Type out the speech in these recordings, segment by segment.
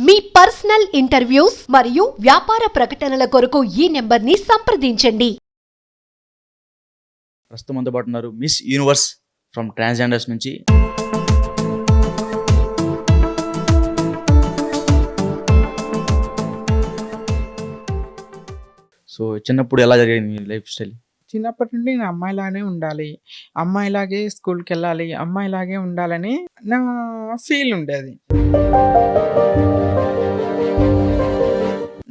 మీ personal interviews మరియు వ్యాపార ప్రకటనల కొరకు ఈ నెంబర్ని సంప్రదించండి. ప్రస్తుతం మనతో పాటు ఉన్నారు మిస్ యూనివర్స్ ఫ్రమ్ ట్రాన్స్జెండర్స్ నుంచి. సో చిన్నప్పుడు ఎలా జరిగింది మీ లైఫ్ స్టైల్? చిన్నప్పటి నుండి నేను అమ్మాయిలానే ఉండాలి, అమ్మాయిలాగే స్కూల్కి వెళ్ళాలి, అమ్మాయిలాగే ఉండాలని నా ఫీల్ ఉండేది.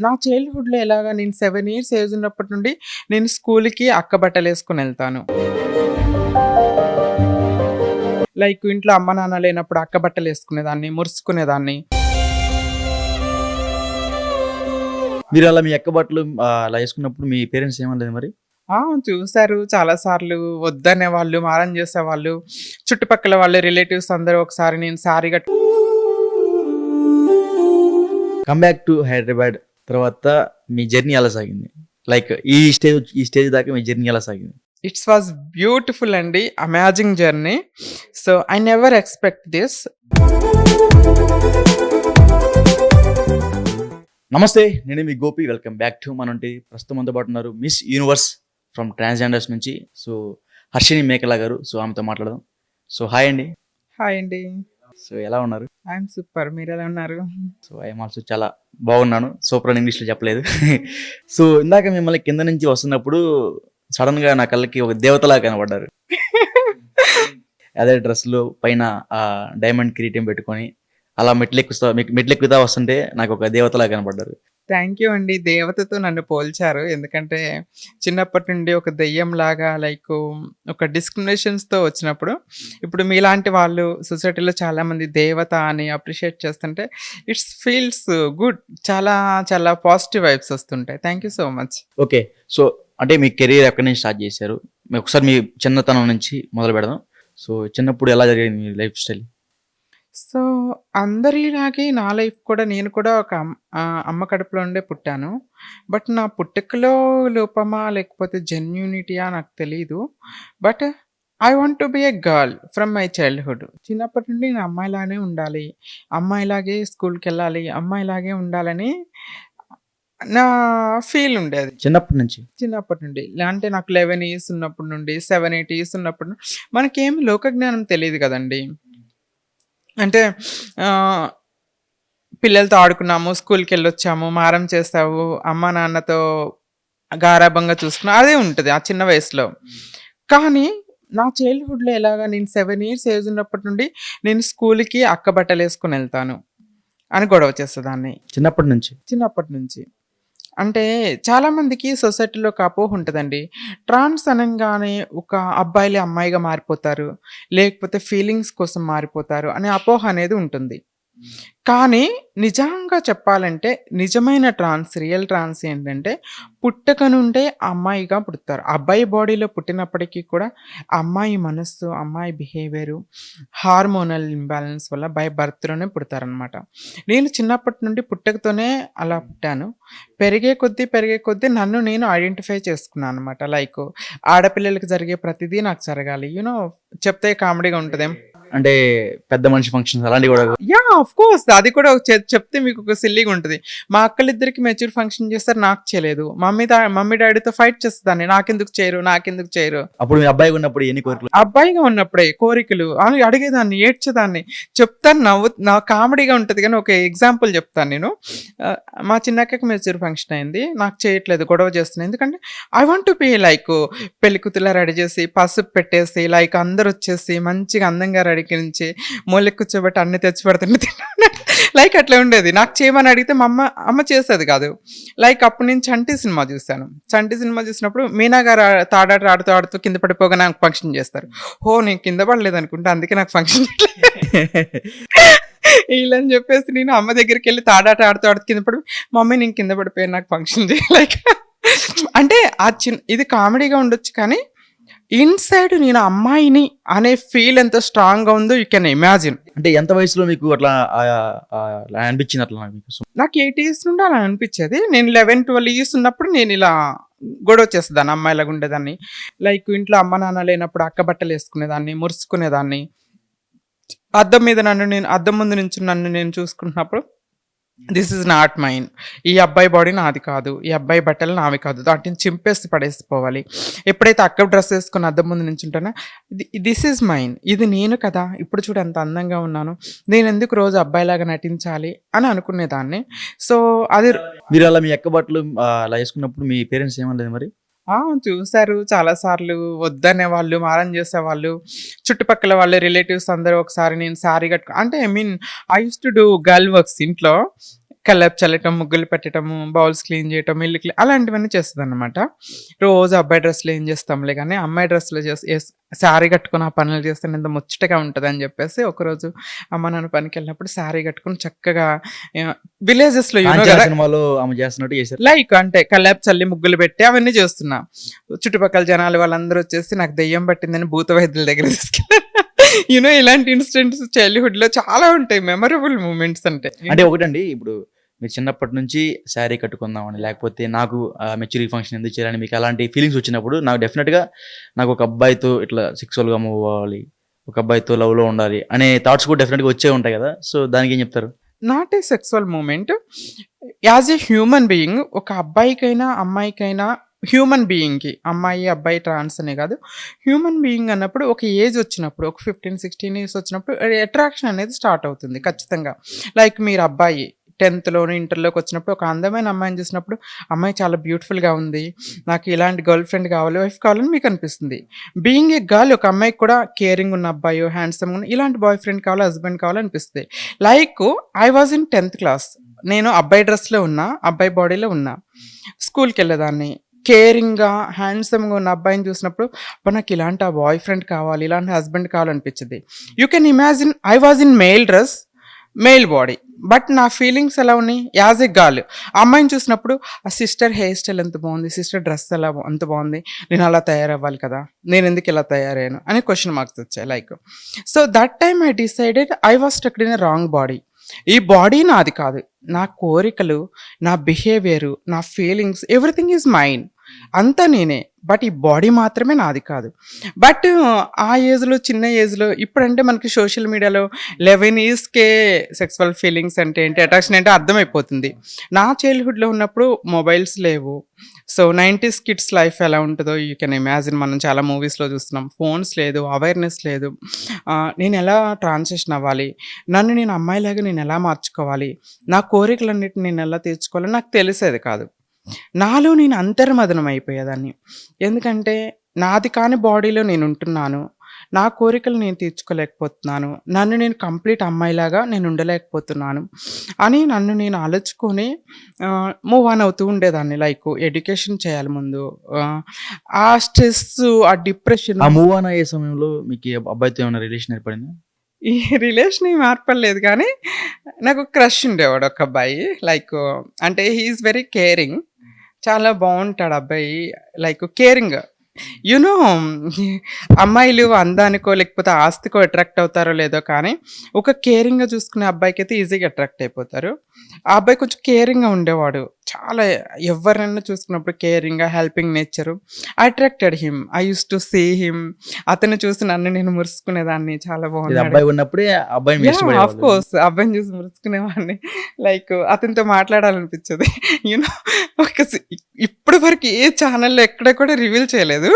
నా చైల్డ్హుడ్లో ఎలాగా నేను 7 years ఏజ్ ఉన్నప్పటి నుండి నేను స్కూల్కి అక్క బట్టలు వేసుకుని వెళ్తాను. లైక్ ఇంట్లో అమ్మ నాన్న లేనప్పుడు అక్క బట్టలు వేసుకునేదాన్ని, మురుసుకునేదాన్ని. మీరు అలా మీ అక్క బట్టలు అలా వేసుకున్నప్పుడు మీ పేరెంట్స్ ఏమనలేదు మరి? చూశారు చాలాసార్లు, వద్దనే వాళ్ళు, మారం చేసేవాళ్ళు, చుట్టుపక్కల వాళ్ళు, రిలేటివ్స్ అందరూ. ఒకసారి నేను sari come back to Hyderabad తర్వాత మీ జర్నీ ఎలా సాగింది? లైక్ ఈ స్టేజ్ దాకా మీ జర్నీ ఎలా సాగింది? ఇట్స్ వాజ్ బ్యూటిఫుల్ అండి, amazing journey. So I never expect this. నమస్తే, నేను మీ గోపి. వెల్కమ్ బ్యాక్ టు మనంటి. ప్రస్తుతం మనతో పాటు ఉన్నారు మిస్ యూనివర్స్ ఫ్రమ్ ట్రాన్స్జెండర్స్ నుంచి. సో హర్షిని మేకలా గారు. సో ఆమెతో మాట్లాడదాం. సో హాయ్ అండి. హాయ్ అండి. సో ఎలా ఉన్నారు? ఐఎమ్ సూపర్, మీరు ఎలా ఉన్నారు? సో ఐఎమ్ ఆల్సో చాలా బాగున్నాను. సూపర్ అని ఇంగ్లీష్లో చెప్పలేదు. సో ఇందాక మిమ్మల్ని కింద నుంచి వస్తున్నప్పుడు సడన్ గా నా కళ్ళకి ఒక దేవతలా కనబడ్డారు. అదే డ్రెస్లో పైన ఆ డైమండ్ కిరీటం పెట్టుకొని అలా మెట్లెక్కుతా వస్తుంటే నాకు ఒక దేవతలా కనబడ్డారు. థ్యాంక్ యూ అండి. దేవతతో నన్ను పోల్చారు. ఎందుకంటే చిన్నప్పటి నుండి ఒక దెయ్యం లాగా, లైక్ ఒక డిస్క్రిమినేషన్స్తో వచ్చినప్పుడు, ఇప్పుడు మీలాంటి వాళ్ళు సొసైటీలో చాలామంది దేవత అని అప్రిషియేట్ చేస్తుంటే ఇట్స్ ఫీల్స్ గుడ్. చాలా చాలా పాజిటివ్ వైబ్స్ వస్తుంటాయి. Thank you so much. Okay, so అంటే మీ కెరీర్ ఎక్కడి నుంచి స్టార్ట్ చేశారు? ఒకసారి మీ చిన్నతనం నుంచి మొదలు పెడదాం. సో చిన్నప్పుడు ఎలా జరిగింది మీ లైఫ్ స్టైల్? సో అందరిలాగే నా లైఫ్ కూడా, నేను కూడా ఒక అమ్మ కడుపులో ఉండే పుట్టాను. బట్ నా పుట్టుకలో లోపమా లేకపోతే జెన్యూనిటీయా నాకు తెలీదు. But I want to B a girl from my childhood. చిన్నప్పటి నుండి నేను అమ్మాయిలానే ఉండాలి, అమ్మాయిలాగే స్కూల్కి వెళ్ళాలి, అమ్మాయిలాగే ఉండాలని నా ఫీల్ ఉండేది చిన్నప్పటి నుండి. అంటే నాకు 11 years ఉన్నప్పటి నుండి, 7-8 years ఉన్నప్పటి నుండి. మనకేమి లోక జ్ఞానం తెలియదు కదండి. అంటే పిల్లలతో ఆడుకున్నాము, స్కూల్కి వెళ్ళొచ్చాము, మారం చేస్తావు, అమ్మ నాన్నతో గారాబంగా చూసుకున్నా, అదే ఉంటుంది ఆ చిన్న వయసులో. కానీ నా చైల్డ్హుడ్లో ఎలాగా నేను 7 years ఏజ్ ఉన్నప్పటి నుండి నేను స్కూల్కి అక్క బట్టలు వేసుకుని వెళ్తాను అని గొడవ చేసేదాన్ని చిన్నప్పటి నుంచి. అంటే చాలామందికి సొసైటీలో ఒక అపోహ ఉంటుందండి. ట్రాన్స్ అనగానే ఒక అబ్బాయిలే అమ్మాయిగా మారిపోతారు, లేకపోతే ఫీలింగ్స్ కోసం మారిపోతారు అనే అపోహ అనేది ఉంటుంది. కానీ నిజంగా చెప్పాలంటే నిజమైన ట్రాన్స్, రియల్ ట్రాన్స్ ఏంటంటే పుట్టక నుండే అమ్మాయిగా పుడతారు. అబ్బాయి బాడీలో పుట్టినప్పటికీ కూడా అమ్మాయి మనస్సు, అమ్మాయి బిహేవియరు, హార్మోనల్ ఇంబ్యాలెన్స్ వల్ల బై బర్త్లోనే పుడతారనమాట. నేను చిన్నప్పటి నుండి పుట్టకతోనే అలా పుట్టాను. పెరిగే కొద్దీ నన్ను నేను ఐడెంటిఫై చేసుకున్నాను అనమాట. లైక్ ఆడపిల్లలకి జరిగే ప్రతిదీ నాకు జరగాలి. చెప్తే కామెడీగా ఉంటుందేం అంటే పెద్ద మనిషి ఫంక్షన్స్ అలాంటివి కూడా? Yeah, of course. అది కూడా చెప్తే మీకు ఒక సిల్లీగా ఉంటుంది. మా అక్కలిద్దరికి మెచ్యూర్ ఫంక్షన్ చేస్తారు, నాకు చేయలేదు. మమ్మీ డాడీతో ఫైట్ చేస్తుందాన్ని, నాకెందుకు చేయరు. అప్పుడు మీ అబ్బాయిగా ఉన్నప్పుడు ఎన్ని కోరికలు? అబ్బాయిగా ఉన్నప్పుడే కోరికలు అని అడిగేదాన్ని, ఏడ్చేదాన్ని. చెప్తాను, నా కామెడీగా ఉంటుంది. కానీ ఒక ఎగ్జాంపుల్ చెప్తాను నేను. మా చిన్నక్కకి మెచ్యూర్ ఫంక్షన్ అయింది, నాకు చేయట్లేదు, గొడవ చేస్తున్నాను. ఎందుకంటే I want to be like పెళ్లికూతులా రెడీ చేసి, పసుపు పెట్టేసి, లైక్ అందరు వచ్చేసి మంచిగా అందంగా రెడీ నుంచి మూలకి కూర్చోబెట్టి అన్ని తెచ్చి పెడుతుంటే లైక్ అట్లా ఉండేది. నాకు చేయమని అడిగితే మా అమ్మ చేసేది కాదు. లైక్ అప్పుడు నేను చంటి సినిమా చూశాను. చంటి సినిమా చూసినప్పుడు మీనా గారు ఆడుతూ కింద పడిపోగా నాకు ఫంక్షన్ చేస్తారు. నేను కింద పడలేదు అనుకుంటా, అందుకే నాకు ఫంక్షన్ ఇలా అని చెప్పేసి నేను అమ్మ దగ్గరికి వెళ్ళి ఆడుతూ కింద పడి, మమ్మీ నేను కింద పడిపోయాను, నాకు ఫంక్షన్ చేయాలి. లైక్ అంటే ఇది కామెడీగా ఉండొచ్చు, కానీ ఇన్సైడ్ నేను అమ్మాయిని అనే ఫీల్ ఎంత స్ట్రాంగ్ గా ఉందో యూ కెన్ ఇమాజిన్. అంటే ఎంత వయసులో మీకు అట్లా అనిపించింది? అట్లా నాకు 8 years నుండి అలా అనిపించేది. నేను 11-12 years ఉన్నప్పుడు నేను ఇలా గొడవ చేసేదాన్ని, అమ్మాయిలాగా ఉండేదాన్ని. లైక్ ఇంట్లో అమ్మ నాన్న లేనప్పుడు అక్క బట్టలు వేసుకునేదాన్ని, మురుసుకునేదాన్ని. అద్దం ముందు నుంచి నన్ను నేను చూసుకుంటున్నప్పుడు దిస్ ఇస్ నాట్ మైన్. ఈ అబ్బాయి బాడీ నాది కాదు, ఈ అబ్బాయి బట్టలు నావి కాదు, వాటిని చింపేసి పడేసిపోవాలి. ఎప్పుడైతే అక్క డ్రెస్ వేసుకొని అద్దం ముందు నించుంటానో దిస్ ఈజ్ మైన్, ఇది నేను కదా, ఇప్పుడు చూడు ఎంత అందంగా ఉన్నాను, నేను ఎందుకు రోజు అబ్బాయిలాగా నటించాలి అని అనుకునేదాన్ని. సో అది మీరు అలా మీ అక్క బట్టలు అలా వేసుకున్నప్పుడు మీ పేరెంట్స్ ఏమనలేదు మరి? చూసారు చాలాసార్లు, వద్దనే వాళ్ళు, మారం చేసేవాళ్ళు, చుట్టుపక్కల వాళ్ళు, రిలేటివ్స్ అందరూ. ఒకసారి నేను శారీ అంటే I mean I use to do girl works ఇంట్లో. కల్లాపు చల్లటం, ముగ్గులు పెట్టడము, బౌల్స్ క్లీన్ చేయటం, ఇల్లు క్లీన్, అలాంటివన్నీ చేస్తుంది అనమాట. రోజు అబ్బాయి డ్రెస్సులు ఏం చేస్తాంలే కానీ అమ్మాయి డ్రెస్సులు శారీ కట్టుకుని ఆ పనులు చేస్తే ఎంత ముచ్చటగా ఉంటుంది అని చెప్పేసి ఒకరోజు అమ్మ నాన్న పనికి వెళ్ళినప్పుడు శారీ కట్టుకుని చక్కగా విలేజెస్లో సినిమాలో ఆమె చేస్తున్నట్టు చేశారు. లైక్ అంటే కల్లాపు చల్లి ముగ్గులు పెట్టి అవన్నీ చేస్తున్నా. చుట్టుపక్కల జనాలు వాళ్ళందరూ వచ్చేసి నాకు దెయ్యం పట్టిందని భూత వైద్యుల దగ్గర తీసుకెళ్ళారు. ఇలాంటి ఇన్సిడెంట్స్ చైల్డ్హుడ్ లో చాలా ఉంటాయి, మెమరబుల్ మూమెంట్స్. అంటే ఒకటండి, ఇప్పుడు మీరు చిన్నప్పటి నుంచి శారీ కట్టుకుందామని, లేకపోతే నాకు మెచ్యూరిటీ ఫంక్షన్ ఎందుకు చేయాలని మీకు అలాంటి ఫీలింగ్స్ వచ్చినప్పుడు నాకు డెఫినెట్గా నాకు ఒక అబ్బాయితో ఇట్లా సెక్సువల్గా మూవ్ అవ్వాలి, ఒక అబ్బాయితో లవ్లో ఉండాలి అనే థాట్స్ కూడా డెఫినెట్గా వచ్చే ఉంటాయి కదా. సో దానికి ఏం చెప్తారు? Not a sexual moment, as a human being. ఒక అబ్బాయికైనా అమ్మాయికైనా, హ్యూమన్ బీయింగ్కి, అమ్మాయి అబ్బాయి ట్రాన్స్ అనే కాదు, హ్యూమన్ బీయింగ్ అన్నప్పుడు ఒక ఏజ్ వచ్చినప్పుడు, ఒక 15-16 years వచ్చినప్పుడు అట్రాక్షన్ అనేది స్టార్ట్ అవుతుంది ఖచ్చితంగా. లైక్ మీరు అబ్బాయి 10thలోని ఇంటర్లోకి వచ్చినప్పుడు ఒక అందమైన అమ్మాయిని చూసినప్పుడు అమ్మాయి చాలా బ్యూటిఫుల్గా ఉంది, నాకు ఇలాంటి గర్ల్ ఫ్రెండ్ కావాలి, వైఫ్ కావాలని మీకు అనిపిస్తుంది. బీయింగ్ ఏ గర్ల్ ఒక అమ్మాయికి కూడా కేరింగ్ ఉన్న అబ్బాయి, హ్యాండ్సమ్ ఉన్న ఇలాంటి బాయ్ ఫ్రెండ్ కావాలి, హస్బెండ్ కావాలనిపిస్తుంది. Like I was in 10th class, నేను అబ్బాయి డ్రెస్లో ఉన్నా, అబ్బాయి బాడీలో ఉన్నా, స్కూల్కి వెళ్ళేదాన్ని. కేరింగ్గా హ్యాండ్సమ్గా ఉన్న అబ్బాయిని చూసినప్పుడు అప్పుడు నాకు ఇలాంటి ఆ బాయ్ ఫ్రెండ్ కావాలి, ఇలాంటి హస్బెండ్ కావాలనిపించింది. You can imagine I was in male dress, male body, but నా ఫీలింగ్స్ ఎలా ఉన్నాయి యాజ్ ఎ గర్ల్. అమ్మాయిని చూసినప్పుడు ఆ సిస్టర్ హెయిర్ స్టైల్ ఎంత బాగుంది, సిస్టర్ డ్రెస్ ఎలా అంత బాగుంది, నేను అలా తయారవ్వాలి కదా, నేను ఎందుకు ఇలా తయారయ్యాను అని క్వశ్చన్ మార్క్స్ వచ్చాయి. Like so that time I decided I was stucked in a wrong body. ఈ బాడీ నాది కాదు, నా కోరికలు, నా బిహేవియరు, నా ఫీలింగ్స్, ఎవ్రీథింగ్ ఈజ్ మైన్, అంతా నేనే, బట్ ఈ బాడీ మాత్రమే నాది కాదు. బట్ ఆ ఏజ్లో, చిన్న ఏజ్లో, ఇప్పుడంటే మనకి సోషల్ మీడియాలో 11 yearsకే సెక్సువల్ ఫీలింగ్స్ అంటే ఏంటి, అట్రాక్షన్ ఏంటో అర్థమైపోతుంది. నా చైల్డ్హుడ్లో ఉన్నప్పుడు మొబైల్స్ లేవు. సో 90s కిడ్స్ లైఫ్ ఎలా ఉంటుందో యూ కెన్ ఇమాజిన్, మనం చాలా మూవీస్లో చూస్తున్నాం. ఫోన్స్ లేదు, అవేర్నెస్ లేదు. నేను ఎలా ట్రాన్సిషన్ అవ్వాలి, నన్ను నేను అమ్మాయిలాగా నేను ఎలా మార్చుకోవాలి, నా కోరికలన్నిటిని నేను ఎలా తీర్చుకోవాలో నాకు తెలిసేది కాదు. నాలో నేను అంతర్మదనం అయిపోయేదాన్ని. ఎందుకంటే నాది కాని బాడీలో నేను ఉంటున్నాను, నా కోరికలు నేను తీర్చుకోలేకపోతున్నాను, నన్ను నేను కంప్లీట్ అమ్మాయిలాగా నేను ఉండలేకపోతున్నాను అని నన్ను నేను ఆలోచుకొని మూవ్ ఆన్ అవుతూ ఉండేదాన్ని. లైక్ ఎడ్యుకేషన్ చేయాలి ముందు, ఆ స్ట్రెస్, ఆ డిప్రెషన్. ఆ మూవ్ ఆన్ అయ్యే సమయంలో మీకు అబ్బాయితో ఏమైనా రిలేషన్ ఏర్పడిందా? ఈ రిలేషన్ ఏం ఏర్పడలేదు కానీ నాకు క్రష్ ఉండేవాడు ఒక అబ్బాయి. లైక్ అంటే హీఈస్ వెరీ కేరింగ్, చాలా బాగుంటాడు అబ్బాయి, లైక్ కేరింగ్. యునో అమ్మాయిలు అందానికో లేకపోతే ఆస్తికో అట్రాక్ట్ అవుతారో లేదో కానీ ఒక కేరింగ్గా చూసుకునే అబ్బాయికి అయితే ఈజీగా అట్రాక్ట్ అయిపోతారు. ఆ అబ్బాయి కొంచెం కేరింగ్గా ఉండేవాడు, చాలా ఎవరైనా చూసుకున్నప్పుడు కేరింగ్గా, helping nature. Attracted him, I use to see him. అతను చూసి నన్ను నేను మురుసుకునేదాన్ని, చాలా బాగుంది. అబ్బాయి ఉన్నప్పుడే ఆఫ్ కోర్స్ అబ్బాయిని చూసి మురుసుకునేవాడిని. లైక్ అతనితో మాట్లాడాలనిపించేది. యూనో ఇప్పటి వరకు ఏ ఛానల్లో ఎక్కడ కూడా రివీల్ చేయలేదు.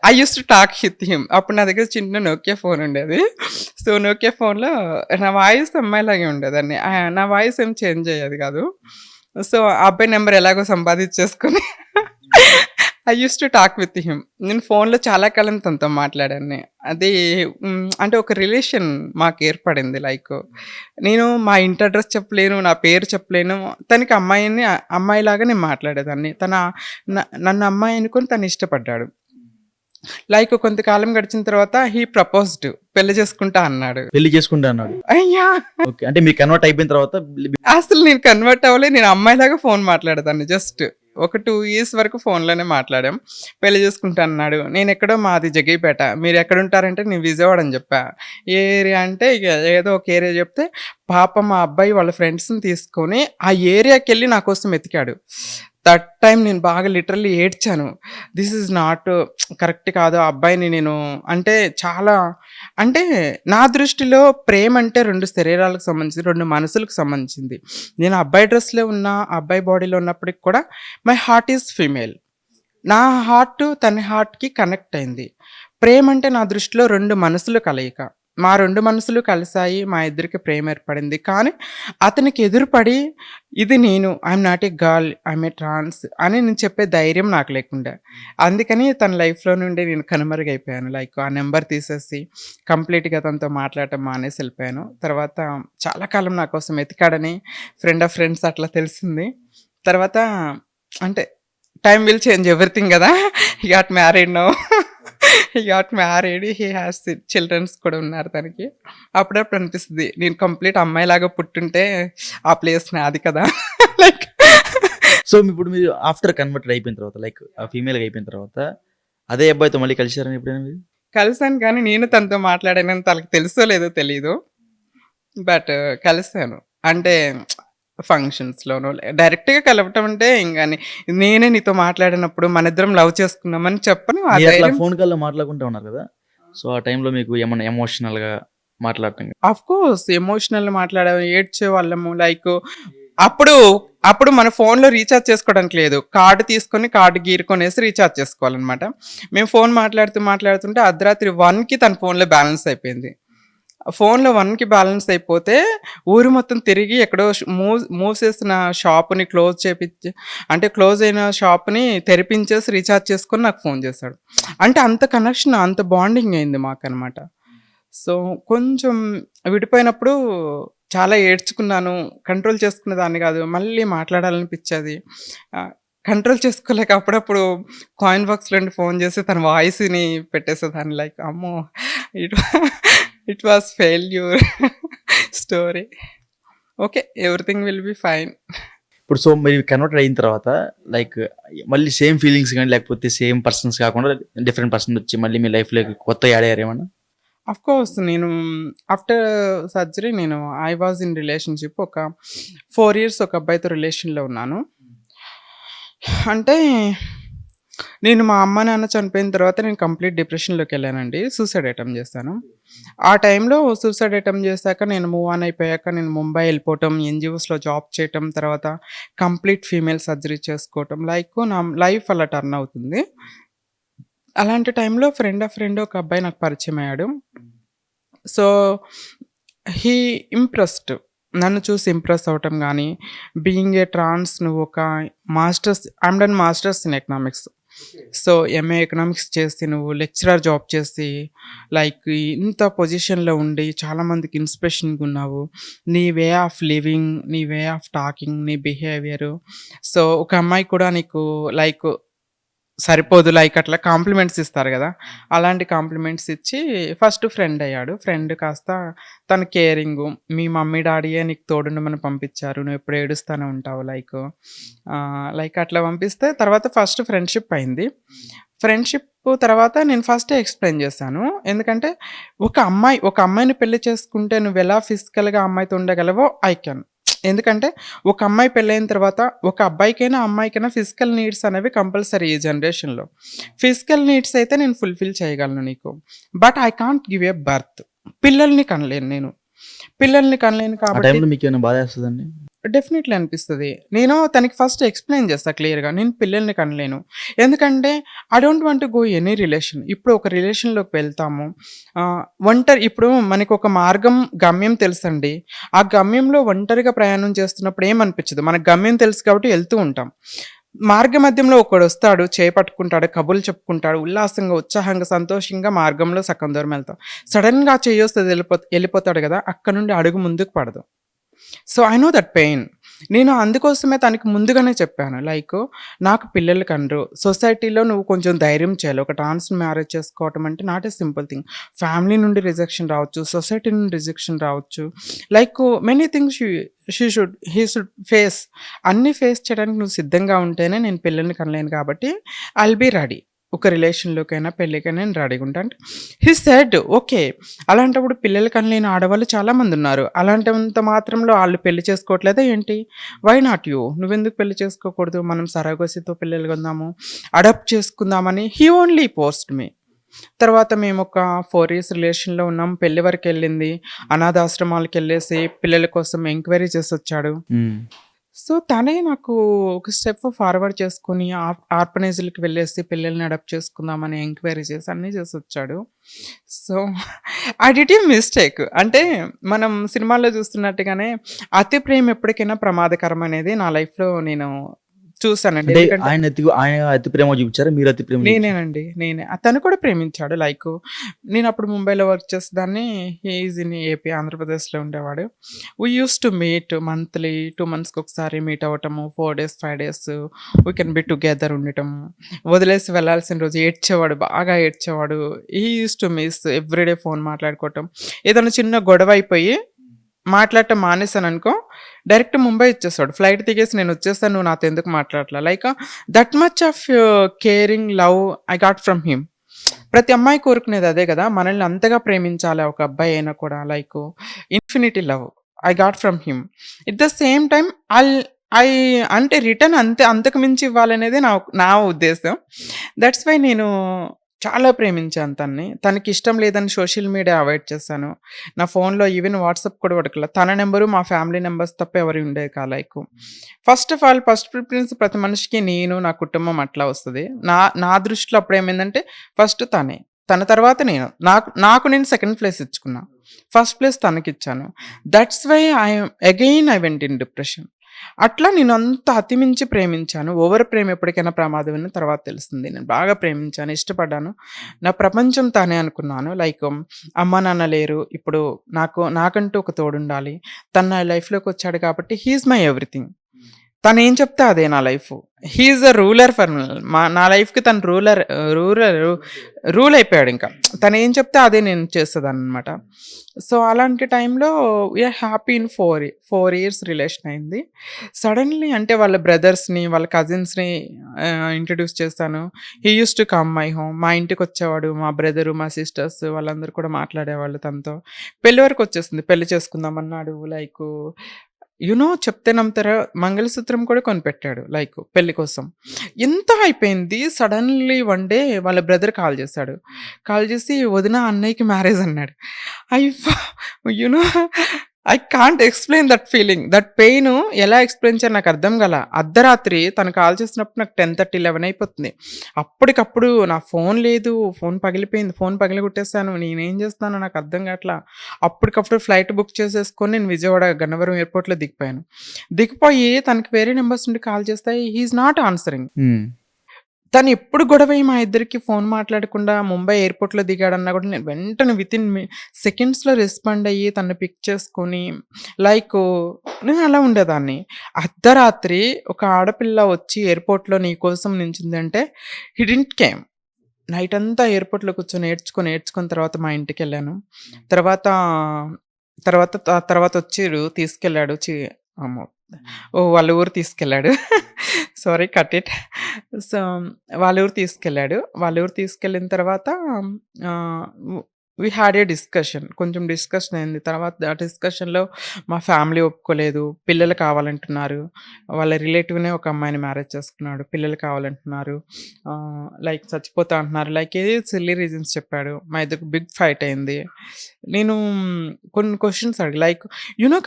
I use to talk with him. అప్పుడు నా దగ్గర చిన్న నోకియా ఫోన్ ఉండేది. సో నోకియా ఫోన్లో నా వాయిస్ అమ్మాయిలాగే ఉండేదాన్ని, నా వాయిస్ ఏం చేంజ్ అయ్యేది కాదు. సో ఆ అబ్బాయి నెంబర్ ఎలాగో సంపాదించేసుకుని I use to talk with him. నేను ఫోన్లో చాలా కాలం తనతో మాట్లాడాను. అది అంటే ఒక రిలేషన్ మాకు ఏర్పడింది. లైక్ నేను మా ఇంటి అడ్రస్ చెప్పలేను, నా పేరు చెప్పలేను, తనకి అమ్మాయిలాగా నేను మాట్లాడేదాన్ని. నన్ను అమ్మాయి అనుకొని తను ఇష్టపడ్డాడు. లైక్ కొంతకాలం గడిచిన తర్వాత హీ ప్రపోజ్డ్, పెళ్లి చేసుకుంటా అన్నాడు. అయ్యా అంటే మీకు కన్వర్ట్ అయిపోయిన తర్వాత అసలు నేను కన్వర్ట్ అవ్వలే, నేను అమ్మాయిలాగా ఫోన్ మాట్లాడేదాన్ని. జస్ట్ ఒక 2 years వరకు ఫోన్లోనే మాట్లాడాం. పెళ్లి చేసుకుంటా అన్నాడు. నేను ఎక్కడో, మాది జగ్గైపేట, మీరు ఎక్కడ ఉంటారంటే నేను విజయవాడ అని చెప్పా. ఏ ఏరియా అంటే ఇక ఏదో ఒక ఏరియా చెప్తే పాప మా అబ్బాయి వాళ్ళ ఫ్రెండ్స్ని తీసుకొని ఆ ఏరియాకి వెళ్ళి నా కోసం వెతికాడు. దట్ టైం నేను బాగా లిటరల్లీ ఏడ్చాను. దిస్ ఈజ్ నాట్ కరెక్ట్ కాదు. ఆ అబ్బాయిని నేను అంటే చాలా అంటే నా దృష్టిలో ప్రేమ అంటే 2 శరీరాలకు సంబంధించింది, 2 మనసులకు సంబంధించింది. నేను అబ్బాయి డ్రెస్‌లో ఉన్న, అబ్బాయి బాడీలో ఉన్నప్పటికి కూడా మై హార్ట్ ఈజ్ ఫీమేల్. నా హార్ట్ తన హార్ట్‌కి కనెక్ట్ అయింది. ప్రేమ అంటే నా దృష్టిలో 2 మనసుల కలయిక. మా 2 మనసులు కలిసాయి. మా ఇద్దరికి ప్రేమ ఏర్పడింది. కానీ అతనికి ఎదురుపడి ఇది నేను I'm not a girl, I'm a trans అని నేను చెప్పే ధైర్యం నాకు లేకుండే. అందుకని తన లైఫ్‌లో నుండి నేను కనుమరుగైపోయాను. లైక్ ఆ నంబర్ తీసేసి కంప్లీట్‌గా తనతో మాట్లాడటం మానేసి వెళ్ళిపోయాను. తర్వాత చాలా కాలం నా కోసం వెతికాడని ఫ్రెండ్ ఆఫ్ ఫ్రెండ్స్ అట్లా తెలిసింది. తర్వాత అంటే టైమ్ విల్ చేంజ్ ఎవ్రీథింగ్ కదా! He got married now. He got married. He has childrens కూడా ఉన్నారు తనకి. అప్పుడప్పుడు అనిపిస్తది నేను కంప్లీట్ అమ్మాయిలాగా పుట్టుంటే ఆ ప్లేస్ నాది కదా! లైక్ సో ఇప్పుడు మీరు ఆఫ్టర్ కన్వర్టెడ్ అయిపోయిన తర్వాత లైక్ ఫీమేల్‌గా అయిపోయిన తర్వాత అదే అబ్బాయితో మళ్ళీ కలిసారా ఎప్పుడైనా మీరు? కలిసాను కానీ నేను తనతో మాట్లాడానని తనకి తెలుసో లేదో తెలీదు. బట్ కలిసాను. అంటే ఫంక్షన్స్‌లోనో డైరెక్ట్‌గా కలవటం అంటే ఇంగాని నేనే నీతో మాట్లాడినప్పుడు మనిద్దరం లవ్ చేసుకున్నామని చెప్పను. ఆ మీరు అట్లా ధైర్యం ఫోన్ కాల్‌లో మాట్లాడుకుంటా ఉన్నారు కదా! సో ఆ టైంలో మీకు ఏమన్నా ఎమోషనల్‌గా మాట్లాడటం ఆఫ్‌కోర్స్ ఎమోషనల్ మాట్లాడాము, ఏడ్చేవాళ్ళము. లైక్ అప్పుడు అప్పుడు మన ఫోన్‌లో రీచార్జ్ చేసుకోవడానికి లేదు. కార్డ్ తీసుకొని కార్డ్ గీరుకొనేసి రీచార్జ్ చేసుకోవాలనమాట. మేము ఫోన్ మాట్లాడుతుంటే అర్ధరాత్రి 1కి తన ఫోన్‌లో బ్యాలెన్స్ అయిపోయింది. ఫోన్‌లో 1కి బ్యాలెన్స్ అయిపోతే ఊరు మొత్తం తిరిగి ఎక్కడో మూసేసిన షాప్‌ని క్లోజ్ చేపిచ్చి అంటే క్లోజ్ అయిన షాప్‌ని తెరిపించేసి రీచార్జ్ చేసుకొని నాకు ఫోన్ చేశాడు. అంటే అంత కనెక్షన్, అంత బాండింగ్ అయింది మాకనమాట. సో, కొంచెం విడిపోయినప్పుడు చాలా ఏడ్చుకున్నాను. కంట్రోల్ చేసుకునేదాన్ని కాదు. మళ్ళీ మాట్లాడాలనిపిచ్చేది. కంట్రోల్ చేసుకోలేక అప్పుడప్పుడు కాయిన్ బాక్స్‌లో నుండి ఫోన్ చేసి తన వాయిస్‌ని పెట్టేసేదాన్ని. లైక్ అమ్మో! It it was failure story. Okay. Everything will be fine. ఇప్పుడు సో మీరు కన్వర్టెడ్ అయిన తర్వాత లైక్ మళ్ళీ సేమ్ ఫీలింగ్స్ గాని లేకపోతే సేమ్ పర్సన్స్ కాకుండా డిఫరెంట్ పర్సన్ వచ్చి మళ్ళీ మీ లైఫ్‌లోకి కొత్తగా యాడ్ అయ్యారా ఏమన్నా? ఆఫ్‌కోర్స్ నేను ఆఫ్టర్ సర్జరీ నేను ఐ వాస్ ఇన్ రిలేషన్‌షిప్. ఒక 4 ఇయర్స్ ఒక అబ్బాయితో రిలేషన్‌లో ఉన్నాను. అంటే నేను మా అమ్మ, నాన్న చనిపోయిన తర్వాత నేను కంప్లీట్ డిప్రెషన్‌లోకెళ్ళానండి. సూసైడ్ అటెంప్ట్ చేశాను. ఆ టైంలో సూసైడ్ అటెంప్ట్ చేశాక నేను మూవ్ ఆన్ అయిపోయాక నేను ముంబై వెళ్ళిపోవటం, ఎన్‌జీఓస్‌లో జాబ్ చేయటం, తర్వాత కంప్లీట్ ఫీమేల్ సర్జరీ చేసుకోవటం. లైక్ నా లైఫ్ అలా టర్న్ అవుతుంది. అలాంటి టైంలో ఫ్రెండ్ ఆఫ్ ఫ్రెండ్ ఒక అబ్బాయి నాకు పరిచయం అయ్యాడు. So, he impressed. నన్ను చూసి ఇంప్రెస్ అవ్వటం గానీ, బీయింగ్ ఏ ట్రాన్స్ నువ్వు ఒక masters I'm done masters in economics. So, MA economics చేసి నువ్వు లెక్చరర్ జాబ్ చేసి లైక్ ఇంత పొజిషన్‌లో ఉండి చాలామందికి ఇన్స్పిరేషన్‌గా ఉన్నావు. నీ వే ఆఫ్ లివింగ్, నీ వే ఆఫ్ టాకింగ్, నీ బిహేవియరు. సో, ఒక అమ్మాయి కూడా నీకు లైక్ సరిపోదు. లైక్ అట్లా కాంప్లిమెంట్స్ ఇస్తారు గదా! అలాంటి కాంప్లిమెంట్స్ ఇచ్చి ఫస్ట్ ఫ్రెండ్ అయ్యాడు. ఫ్రెండ్ కాస్త తన కేరింగు. మీ మమ్మీ, డాడీయే నీకు తోడుండమని పంపించారు. నువ్వెప్పుడు ఏడుస్తానే ఉంటావు లైక్ అట్లా పంపిస్తే తర్వాత ఫస్ట్ ఫ్రెండ్‌షిప్ అయింది. ఫ్రెండ్‌షిప్ తర్వాత నేను ఫస్టే ఎక్స్‌ప్లెయిన్ చేశాను. ఎందుకంటే ఒక అమ్మాయిని పెళ్లి చేసుకుంటే నువ్వెలా ఫిజికల్‌గా ఆ అమ్మాయితో ఉండగలవో ఐ కెన్. ఎందుకంటే ఒక అమ్మాయి పెళ్ళైన తర్వాత ఒక అబ్బాయికైనా, అమ్మాయికైనా ఫిజికల్ నీడ్స్ అనేవి కంపల్సరీ ఈ జనరేషన్‌లో. ఫిజికల్ నీడ్స్ అయితే నేను ఫుల్‌ఫిల్ చేయగలను నీకు. But I can't give a birth. పిల్లల్ని కనలేను నేను. ఆ కాబట్టి టైంలో మీకేమైనా బాధేస్తదండి? డెఫినెట్‌లీ అనిపిస్తది. నేను తనకి ఫస్ట్ ఎక్స్‌ప్లెయిన్ చేస్తా క్లియర్‌గా. నేను పిల్లల్ని కనలేను. ఎందుకంటే I don't want to go any relation. ఇప్పుడు ఒక రిలేషన్‌లోకి వెళ్తాము. ఇప్పుడు మనకొక మార్గం, గమ్యం తెలుసండి. ఆ గమ్యంలో ఒంటరిగా ప్రయాణం చేస్తున్నప్పుడు ఏమనిపించదు. మనకు గమ్యం తెలుసు కాబట్టి ఎళ్తూ ఉంటాం. మార్గ మధ్యంలో ఒకడొస్తాడు, చేయి పట్టుకుంటాడు, కబుర్లు చెప్పుకుంటాడు, ఉల్లాసంగా, ఉత్సాహంగా, సంతోషంగా మార్గంలో సగం దూరం ఎళ్తాం. సడెన్‌గా ఆ చెయ్యొస్తది ఎళ్ళిపోతాడు గదా! అక్కడి నుండి అడుగు ముందుకు పడదు. So, I know that pain. నేను అందుకోసమే తనకి ముందుగానే చెప్పాను. లైక్ నాకు పిల్లలు కనరు. సొసైటీలో నువ్వు కొంచెం ధైర్యం చేయాలి. ఒక ట్రాన్స్‌ని మ్యారేజ్ చేసుకోవటం అంటే not a simple thing. Family నుండి రిజెక్షన్ రావచ్చు. సొసైటీ నుండి రిజెక్షన్ రావచ్చు. Like many things he should face. అన్నీ ఫేస్ చేయడానికి నువ్వు సిద్ధంగా ఉంటేనే నేను పిల్లల్ని కనలేను కాబట్టి ఐ విల్ బి రెడీ. ఒక రిలేషన్‌లోకైనా, పెళ్ళికైనా నేను రెడీగా ఉంటా అంటే హి సెడ్ ఓకే. అలాంటప్పుడు పిల్లలు కనలేని ఆడవాళ్ళు చాలామందున్నారు. అలాంటంత మాత్రంలో ఆళ్ళు పెళ్లి చేసుకోవట్లేదా ఏంటి? Why not you? నువ్వెందుకు పెళ్లి చేసుకోకూడదు? మనం సరోగసీతో పిల్లలు కందాము, అడాప్ట్ చేసుకుందామని హి ఓన్లీ పోస్ట్‌డ్ మీ. తర్వాత మేమొక 4 ఇయర్స్ రిలేషన్‌లో ఉన్నాం. పెళ్లి వరకెళ్ళింది. అనాథాశ్రమాలకెళ్ళేసి పిల్లల కోసం ఎంక్వైరీ చేసొచ్చాడు. హ్మ్. సో, తనే నాకు ఒక స్టెప్ ఫార్వర్డ్ చేసుకొని ఆర్ఫనేజ్‌లకి వెళ్ళేసి పిల్లల్ని అడాప్ట్ చేసుకుందామని ఎంక్వైరీ చేసి అన్నీ చేసొచ్చాడు. So, I did a mistake. అంటే మనం సినిమాల్లో చూస్తున్నట్టుగానే అతి ప్రేమ ఎప్పటికైనా ప్రమాదకరం అనేది నా లైఫ్‌లో నేను చూసానండి. అంటే ఎందుకంటే ఆయన అతి ప్రేమ చూపించారా? మీరు అతి ప్రేమ చూపించారా? నేనేనండి. నేనే. తను కూడా ప్రేమించాడు. నేనప్పుడు ముంబైలో వర్క్ చేసేదాన్ని. హి ఈజ్ ఇన్ ఏపీ, ఆంధ్రప్రదేశ్‌లో ఉండేవాడు. We used to meet monthly 2 మంత్స్‌కొకసారి మీట్ అవ్వటము. 4 days, 5 days we can be together ఉండటము. వదిలేసి వెళ్ళాల్సిన రోజు ఏడ్చేవాడు. బాగా ఏడ్చేవాడు. He used to miss everyday phone మాట్లాడుకోవటం. ఏదైనా చిన్న గొడవ అయిపోయి మాట్లాడటం మానేసాననుకో, డైరెక్ట్ ముంబై ఇచ్చేస్తాడు. ఫ్లైట్ దిగేసి నేనొచ్చేసాను. నువ్వు నాతో ఎందుకు మాట్లాడట్లా? That much of caring, love I got from him. ప్రతి అమ్మాయి కోరుకునేది అదే గదా! మనల్ని అంతగా ప్రేమించాలి ఒక అబ్బాయి అయినా కూడా. Infinity love I got from him. At the same time I'll I అంటే రిటర్న్ అంతకు మించి ఇవ్వాలనేదే నా ఉద్దేశం. దట్స్ వై నేను చాలా ప్రేమించాను తనని. తనకిష్టం లేదని సోషల్ మీడియా అవాయిడ్ చేశాను. నా ఫోన్‌లో ఈవెన్ వాట్సాప్ కూడా వాడకల. తన నంబరు, మా ఫ్యామిలీ నంబర్స్ తప్ప ఎవరియి ఉండేవి first of all first preference ప్రతి మనిషికి నేను, నా కుటుంబం అట్లా వస్తది. నా నా దృష్టిలో అప్పుడేమైందంటే ఫస్ట్ తనే. తన తర్వాత నేను. నాకు నేను సెకండ్ ప్లేస్ ఇచ్చుకున్నా. ఫస్ట్ ప్లేస్ తనకిచ్చాను. That's why I went in depression. అట్లా నేనంత అతిమించి ప్రేమించాను. ఓవర్ ప్రేమ ఎప్పటికైనా ప్రమాదం అని తర్వాత తెలిసింది. నేను బాగా ప్రేమించాను, ఇష్టపడ్డాను. నా ప్రపంచం తనే అనుకున్నాను. అమ్మా, నాన్న లేరు. ఇప్పుడు నాకంటూ ఒక తోడుండాలి. తను నా లైఫ్‌లోకొచ్చాడు కాబట్టి హి ఈజ్ మై ఎవ్రీథింగ్. తనేం చెప్తే అదే నా life. He is a ruler for నా లైఫ్‌కి తను రూల్ అయిపోయాడింక. తనేం చెప్తే అదే నేను చేసేదాన్ననమాట. సో, అలాంటి టైంలో we are happy in 4 years relation అయింది. సడెన్‌లీ అంటే వాళ్ళ బ్రదర్స్‌ని, వాళ్ళ కజిన్స్‌ని ఇంట్రొడ్యూస్ చేశాను. He used to come my home. మా ఇంటికొచ్చేవాడు. మా బ్రదరు, మా సిస్టర్స్ వాళ్ళందరూ కూడా మాట్లాడేవాళ్ళు తనతో. పెళ్లి వరకొచ్చేసింది. పెళ్లి చేసుకుందామన్నాడు. చెప్తే నమ్ముతారా? మంగళసూత్రం కూడా కొనిపెట్టాడు పెళ్లి కోసం. ఇంత అయిపోయింది. సడెన్‌లీ వన్ డే వాళ్ళ బ్రదర్ కాల్ చేశాడు. కాల్ చేసి "వదిన అన్నయ్యకి మ్యారేజ్" అన్నాడు. ఐ ఫ you know I can't explain that feeling. That pain ఎలా ఎక్స్‌ప్లెయిన్ చేయాలో నాకు అర్థం కాల. అర్ధరాత్రి తను కాల్ చేసినప్పుడు నాకు 10:30, 11 అయిపోతుంది. అప్పటికప్పుడు నా ఫోన్ లేదు. ఫోన్ పగిలిపోయింది. ఫోన్ పగలగొట్టేసాను. నేనేం చేస్తున్నానో నాకు అర్థం కావట్లా. అప్పటికప్పుడు ఫ్లైట్ బుక్ చేసేసుకొని నేను విజయవాడ గన్నవరం ఎయిర్‌పోర్ట్‌లో దిగిపోయాను. దిగిపోయి తనకి వేరే నంబర్స్ నుండి కాల్ చేస్తే హి ఈజ్ నాట్ ఆన్సరింగ్. హ్మ్. తను ఎప్పుడు గొడవయ్యి మా ఇద్దరికి ఫోన్ మాట్లాడకుండా ముంబై ఎయిర్‌పోర్ట్‌లో దిగాడన్నా కూడా నేను వెంటనే వితిన్ సెకండ్స్‌లో రెస్పాండ్ అయ్యి తనని పిక్ చేసుకొని లైకు నేను అలా ఉండేదాన్ని. అర్ధరాత్రి ఒక ఆడపిల్ల వచ్చి ఎయిర్‌పోర్ట్‌లో నీ కోసం నించుందంటే హి డిడ్ంట్ కేమ్. నైట్ అంతా ఎయిర్‌పోర్ట్‌లో కూర్చొని ఏడ్చుకొని తర్వాత మా ఇంటికెళ్ళాను. తర్వాత తర్వాత తర్వాత వచ్చిర్రు తీసుకెళ్ళాడు. అమ్మో! వాళ్ళ ఊరు తీసుకెళ్ళాడు. Sorry cut it. సో, వాళ్ళ ఊరు తీసుకెళ్ళాడు. వాళ్ళ ఊరు తీసుకెళ్ళిన తర్వాత ఆహ్, వి హాడ్ ఎ డిస్కషన్. కొంచెం డిస్కషన్ అయింది. తర్వాత ఆ డిస్కషన్‌లో మా ఫ్యామిలీ ఒప్పుకోలేదు. పిల్లలు కావాలంటున్నారు. వాళ్ళ రిలేటివ్‌నే ఒక అమ్మాయిని మ్యారేజ్ చేసుకున్నాడు. పిల్లలు కావాలంటున్నారు. చచ్చిపోతా అంటున్నారు. ఏదో సిల్లీ రీజన్స్ చెప్పాడు. మా ఇద్దరికి బిగ్ ఫైట్ అయింది. నేను కొన్ని క్వెషన్స్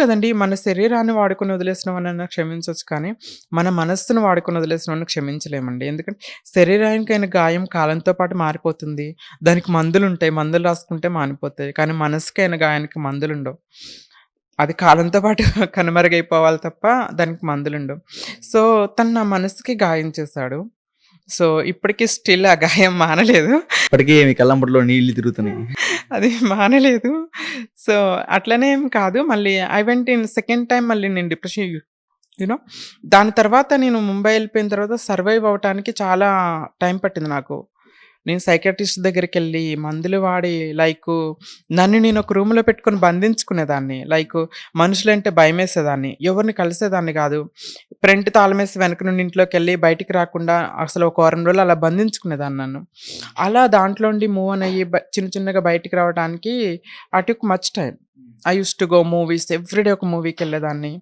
కదండీ! మన శరీరాన్ని వాడుకొని వదిలేసిన వాడినైనా క్షమించొచ్చు కానీ, మన మనస్సును వాడుకొని వదిలేసిన వాడిని క్షమించలేమండి. ఎందుకంటే శరీరానికైన గాయం కాలంతో పాటు మారిపోతుంది. దానికి మందులుంటాయి. మందులు రాసుకుంటే మానిపోతాయి. కానీ మనసుకైన గాయానికి మందులుండవు. అది కాలంతో పాటు కనుమరుగైపోవాలి తప్ప దానికి మందులుండవు. సో, తను నా మనసుకి గాయం చేశాడు. సో, ఇప్పటికి స్టిల్ ఆ గాయం మానలేదు. ఇప్పటికీ మీ కళ్ళంబట్లో నీళ్లు తిరుగుతున్నాయి. అది మానలేదు. సో, అట్లనే ఏం కాదు. మళ్ళీ I went in second time మళ్ళీ నేను డిప్రెషన్ యూ నో దాని తర్వాత నేను ముంబై ఎళ్ళిపోయిన తర్వాత సర్వైవ్ అవ్వటానికి చాలా టైం పట్టింది నాకు. నేను సైకియాట్రిస్ట్ దగ్గరికెళ్ళి మందులు వాడి నన్ను నేను ఒక రూమ్‌లో పెట్టుకొని బంధించుకునేదాన్ని. మనుషులంటే భయమేసేదాన్ని. ఎవరిని కలిసేదాన్ని గాదు. ఫ్రంట్ తాళమేసి వెనక నుండి ఇంట్లోకెళ్ళి బయటికి రాకుండా అసలు ఒక వారం రోజులు అలా బంధించుకునేదాన్ని నన్ను. అలా దాంట్లోండి మూవ్ ఆన్ అయ్యి చిన్న చిన్నగా బయటికి రావడానికి I took much time. I used to go movies everyday ఒక మూవీకెళ్ళేదాన్ని.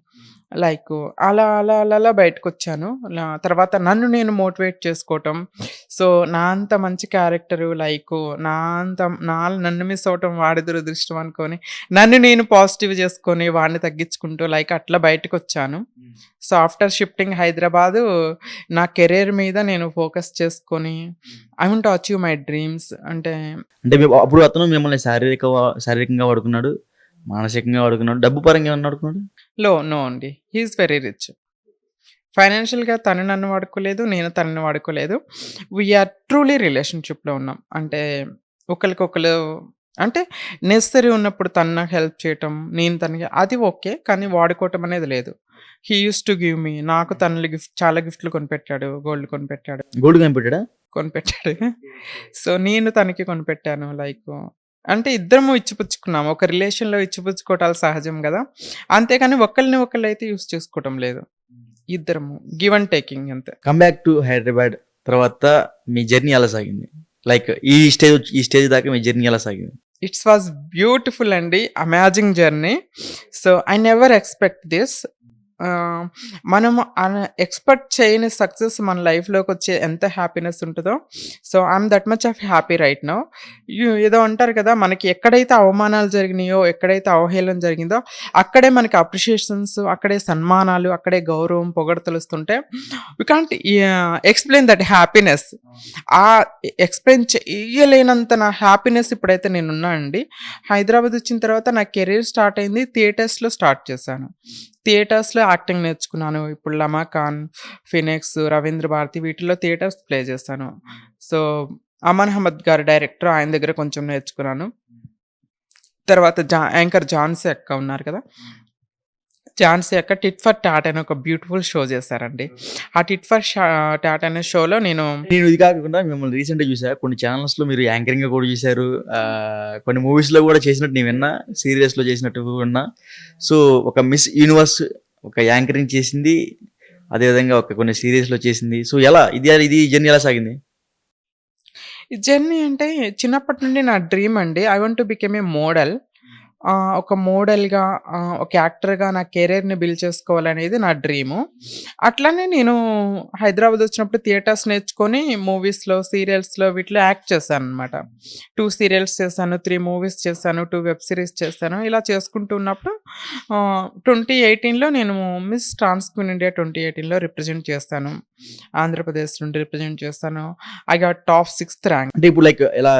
లైక్ అలా బయటకొచ్చాను. తర్వాత నన్ను నేను మోటివేట్ చేసుకోవటం. సో, నా అంత మంచి క్యారెక్టరు నా అంత నన్ను మిస్ అవ్వటం వాడి దురదృష్టం అనుకోని, నన్ను నేను పాజిటివ్ చేసుకొని వాడిని తగ్గించుకుంటూ అట్లా బయటకొచ్చాను. సో, ఆఫ్టర్ షిఫ్టింగ్ హైదరాబాదు నా కెరియర్ మీద నేను ఫోకస్ చేసుకొని I want to achieve my dreams. అంటే అప్పుడు అతను మిమ్మల్ని శారీరకంగా వాడుకున్నాడు, మానసికంగా వాడుకున్నాడు, డబ్బు పరంగా ఏమన్నా వాడుకున్నాడు? నో అండి. He is very rich. ఫైనాన్షియల్‌గా తను నన్ను వాడుకోలేదు. నేను తనని వాడుకోలేదు. వి ఆర్ ట్రూలీ రిలేషన్‌షిప్‌లో ఉన్నాం. అంటే ఒకళ్ళకొకళ్ళు అంటే నెసెసరీ ఉన్నప్పుడు తను నాకు హెల్ప్ చేయటం, నేను తనకి అది ఓకే. కానీ వాడుకోవటం అనేది లేదు. హి యూజ్డ్ టు గివ్ మీ నాకు తను చాలా గిఫ్ట్‌లు కొనిపెట్టాడు. గోల్డ్ కొనిపెట్టాడు. గోల్డ్ కనిపెట్టాడా? కొనిపెట్టాడు. సో, నేను తనకి కొనిపెట్టాను. అంటే ఇద్దరము ఇచ్చిపుచ్చుకున్నాము. ఒక రిలేషన్‌లో ఇచ్చిపుచ్చుకోవటాలు సహజం గదా! అంతేగాని ఒకళ్ళని ఒకళ్ళైతే యూజ్ చేసుకోవటం లేదు. ఇద్దరము గివ్ అండ్ టేకింగ్ అంతే. కమ్ బ్యాక్ టు హైదరాబాద్ తర్వాత మీ జర్నీ ఎలా సాగింది? ఈ స్టేజ్ దాకా మీ జర్నీ ఎలా సాగింది? ఇట్స్ వాస్ బ్యూటిఫుల్ అండి. Amazing journey. So, I never expect this. మనము ఎక్స్‌పెక్ట్ చేయని సక్సెస్ మన లైఫ్‌లోకొచ్చే ఎంత హ్యాపీనెస్ ఉంటదో, so, I'm that much of happy right now. ఏదో అంటారు కదా! మనకి ఎక్కడైతే అవమానాలు జరిగినాయో, ఎక్కడైతే అవహేళన జరిగిందో, అక్కడే మనకి అప్రిషియేషన్స్, అక్కడే సన్మానాలు, అక్కడే గౌరవం, పొగడ్తలొస్తుంటే we can't explain that happiness. Explain చెయ్యలేనంత నా హ్యాపీనెస్ ఇప్పుడైతే నేనున్నానండి. హైదరాబాద్ వచ్చిన తర్వాత నా కెరీర్ స్టార్ట్ అయింది. థియేటర్స్‌లో స్టార్ట్ చేశాను. థియేటర్స్‌లో యాక్టింగ్ నేర్చుకున్నాను. ఇప్పుడు 'లమా ఖాన్', 'ఫినిక్స్', 'రవీంద్ర భారతి' వీటిల్లో థియేటర్స్ ప్లే చేశాను. సో, అమన్ అహ్మద్ గారు డైరెక్టర్. ఆయన దగ్గర కొంచెం నేర్చుకున్నాను. తర్వాత యాంకర్ ఝాన్సీ అక్క ఉన్నారు కదా! ఝాన్సీ అక్క 'టిట్ ఫర్ టాట్' అని ఒక బ్యూటిఫుల్ షో చేశారండి. ఆ 'టిట్ ఫర్ టాట్' అనే షోలో నేను ఇది కాకుండా మిమ్మల్ని రీసెంట్‌గా చూసా. కొన్ని ఛానల్స్‌లో మీరు యాంకరింగ్‌గా కూడా చేశారు. కొన్ని మూవీస్‌లో కూడా చేసినట్టు నేను విన్నా. సీరియల్స్‌లో చేసినట్టు విన్నా. సో, ఒక మిస్ యూనివర్స్ ఒక యాంకరింగ్ చేసింది. అదేవిధంగా కొన్ని సీరియల్స్‌లో చేసింది. సో, ఇది జర్నీ ఎలా సాగింది? ఈ జర్నీ అంటే చిన్నప్పటి నుండి నా డ్రీమ్ అండి. I want to become a model. ఒక మోడల్‌గా ఒక యాక్టర్‌గా నా కెరియర్‌ని బిల్డ్ చేసుకోవాలనేది నా డ్రీము. అట్లనే నేను హైదరాబాద్ వచ్చినప్పుడు థియేటర్స్ నేర్చుకొని మూవీస్‌లో, సీరియల్స్‌లో వీటిలో యాక్ట్ చేశాననమాట. 2 సీరియల్స్ చేశాను, 3 మూవీస్ చేశాను, 2 వెబ్ సీరీస్ చేశాను. ఇలా చేసుకుంటూ ఉన్నప్పుడు 2018లో నేను మిస్ ట్రాన్స్ క్వీన్ ఇండియా 2018లో రిప్రజెంట్ చేశాను. ఆంధ్రప్రదేశ్ నుండి రిప్రజెంట్ చేశాను. I got top 6th rank. అంటే ఇప్పుడు ఇలా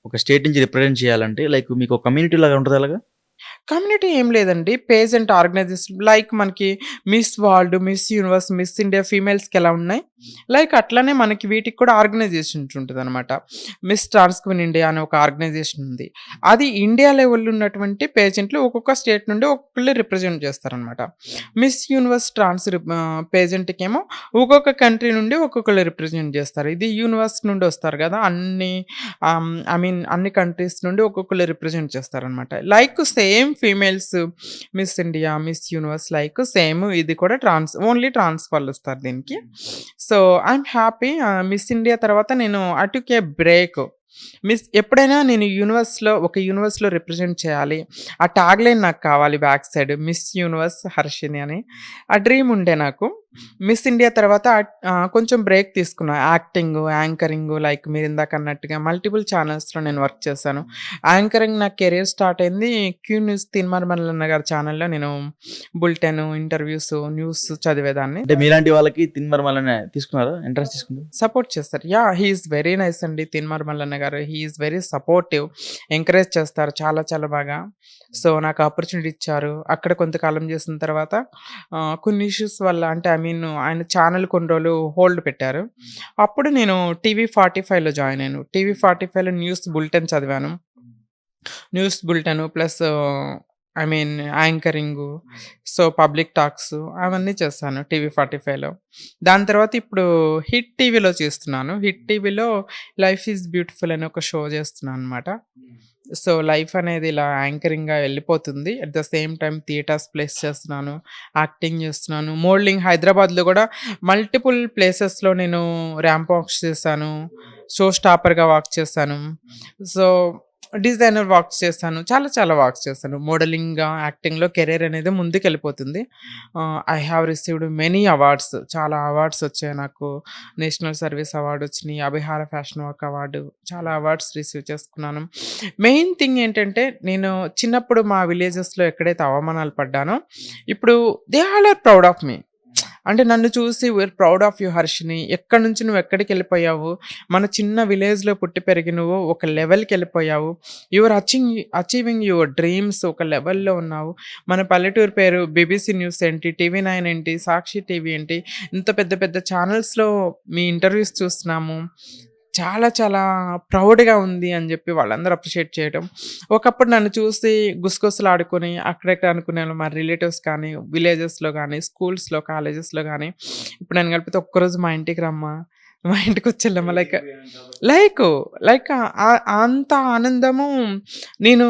ఒక స్టేట్ నుంచి రిప్రజెంట్ చేయాలంటే మీకు ఒక కమ్యూనిటీ లాగా ఉంటదా అలాగా? కమ్యూనిటీ ఏం లేదండి. పేజెంట్ ఆర్గనైజేషన్ మనకి Miss World, Miss Universe, Miss India ఫీమేల్స్‌కి ఎలా ఉన్నాయి, అట్లనే మనకి వీటికి కూడా ఆర్గనైజేషన్స్ ఉంటదనమాట. మిస్ ట్రాన్స్ క్వీన్ ఇండియా అనే ఒక ఆర్గనైజేషన్ ఉంది. అది ఇండియా లెవెల్‌లో ఉన్నటువంటి పేజెంట్లు ఒక్కొక్క స్టేట్ నుండి ఒక్కొక్కళ్ళు రిప్రజెంట్ చేస్తారనమాట. మిస్ యూనివర్స్ పేజెంట్‌కేమో ఒక్కొక్క కంట్రీ నుండి ఒక్కొక్కళ్ళు రిప్రజెంట్ చేస్తారు. ఇది యూనివర్స్ నుండి వస్తారు కదా! అన్ని కంట్రీస్ నుండి ఒక్కొక్కళ్ళు రిప్రజెంట్ చేస్తారనమాట. Same females miss India, miss universe same ఇది కూడా ఓన్లీ ట్రాన్స్ వాళ్ళొస్తారు దీనికి. So, I'm happy. Miss India తర్వాత నేను ఐ టుక్ ఏ బ్రేక్. ఎప్పుడైనా నేను యూనివర్స్‌లో రిప్రజెంట్ చేయాలి. ఆ ట్యాగ్‌లైన్ నాకు కావాలి back side miss universe Harshini అని. ఆ డ్రీమ్ ఉండే నాకు. మిస్ ఇండియా తర్వాత కొంచెం బ్రేక్ తీసుకున్నా. యాక్టింగ్, యాంకరింగ్ మీరిందాక అన్నట్టుగా మల్టిపుల్ ఛానల్స్‌లో నేను వర్క్ చేశాను. యాంకరింగ్ నా కెరియర్ స్టార్ట్ అయింది క్యూ న్యూస్ తీన్మార్ మల్లన్న గారి ఛానల్‌లో నేను బులెటిన్, ఇంటర్వ్యూస్, న్యూస్ చదివేదాన్ని. అంటే మీలాంటి వాళ్ళకి తిన్మర్ మల్లన్న తీసుకున్నారా? ఎంట్రన్స్ తీసుకున్నారా? సపోర్ట్ చేస్తారు. హి ఈస్ వెరీ నైస్ అండి Teenmar Mallanna garu. He is very supportive. Encourage చేస్తారు చాలా చాలా బాగా. సో, నాకు ఆపర్చునిటీ ఇచ్చారు. అక్కడ కొంతకాలం చేసిన తర్వాత కొన్ని ఇష్యూస్ వల్ల అంటే ఆయన ఛానల్ కొన్ని రోజులు హోల్డ్ పెట్టారు. అప్పుడు నేను టీవీ 45లో జాయిన్ అయ్యాను. టీవీ 45లో న్యూస్ బులెటిన్ చదివాను. News bulletin plus I mean anchoring, so public talks అవన్నీ చేస్తాను టీవీ 45లో. దాని తర్వాత ఇప్పుడు హిట్ టీవీలో చేస్తున్నాను. హిట్ టీవీలో 'లైఫ్ ఈజ్ బ్యూటిఫుల్' అని ఒక షో చేస్తున్నాను అనమాట. సో లైఫ్ అనేది ఇలా యాంకరింగ్‌గా వెళ్ళిపోతుంది. At the same time theatres plays చేస్తున్నాను. యాక్టింగ్ చేస్తున్నాను. మోడలింగ్ హైదరాబాద్‌లో కూడా మల్టిపుల్ ప్లేసెస్‌లో నేను ర్యాంప్ వాక్స్ చేశాను. షో స్టాపర్‌గా వాక్ చేశాను. సో డిజైనర్ వాక్స్ చేశాను. చాలా చాలా వాక్స్ చేశాను. మోడలింగ్‌గా, యాక్టింగ్‌లో కెరియర్ అనేది ముందుకెళ్ళిపోతుంది. I have received many awards. చాలా అవార్డ్స్ వచ్చాయి నాకు. నేషనల్ సర్వీస్ అవార్డ్ వచ్చినాయి. అభిహార ఫ్యాషన్ వాక్ అవార్డు. చాలా అవార్డ్స్ రిసీవ్ చేసుకున్నాను. మెయిన్ థింగ్ ఏంటంటే నేను చిన్నప్పుడు మా విలేజెస్‌లో ఎక్కడైతే అవమానాలు పడ్డానో ఇప్పుడు they all are proud of me. అంటే నన్ను చూసి we are proud of you Harshini. ఎక్కడి నుంచి నువ్వు ఎక్కడికెళ్ళిపోయావు. మన చిన్న విలేజ్‌లో పుట్టి పెరిగి నువ్వు ఒక లెవెల్‌కెళ్ళిపోయావు. You are achieving your dreams. ఒక లెవెల్‌లో ఉన్నావు. మన పల్లెటూరు పేరు బీబీసీ న్యూస్ ఏంటి, టీవీ 9 ఏంటి, సాక్షి టీవీ ఏంటి, ఇంత పెద్ద పెద్ద ఛానల్స్‌లో మీ ఇంటర్వ్యూస్ చూస్తున్నాము. చాలా చాలా ప్రౌడ్‌గా ఉంది అని జెప్పి వాళ్ళందరూ అప్రిషియేట్ చేయడం. ఒకప్పుడు నన్ను చూసి గుసగుసలాడుకొని అక్కడెక్కడ అనుకునేవాళ్ళు మా రిలేటివ్స్ కానీ, విలేజెస్‌లో గానీ, స్కూల్స్‌లో, కాలేజెస్‌లో గానీ, ఇప్పుడు నన్ను కలిపితే ఒక్కరోజు మా ఇంటికి రమ్మా, మా ఇంటికొచ్చెళ్ళమ్మా లైక్ అంత ఆనందము నేను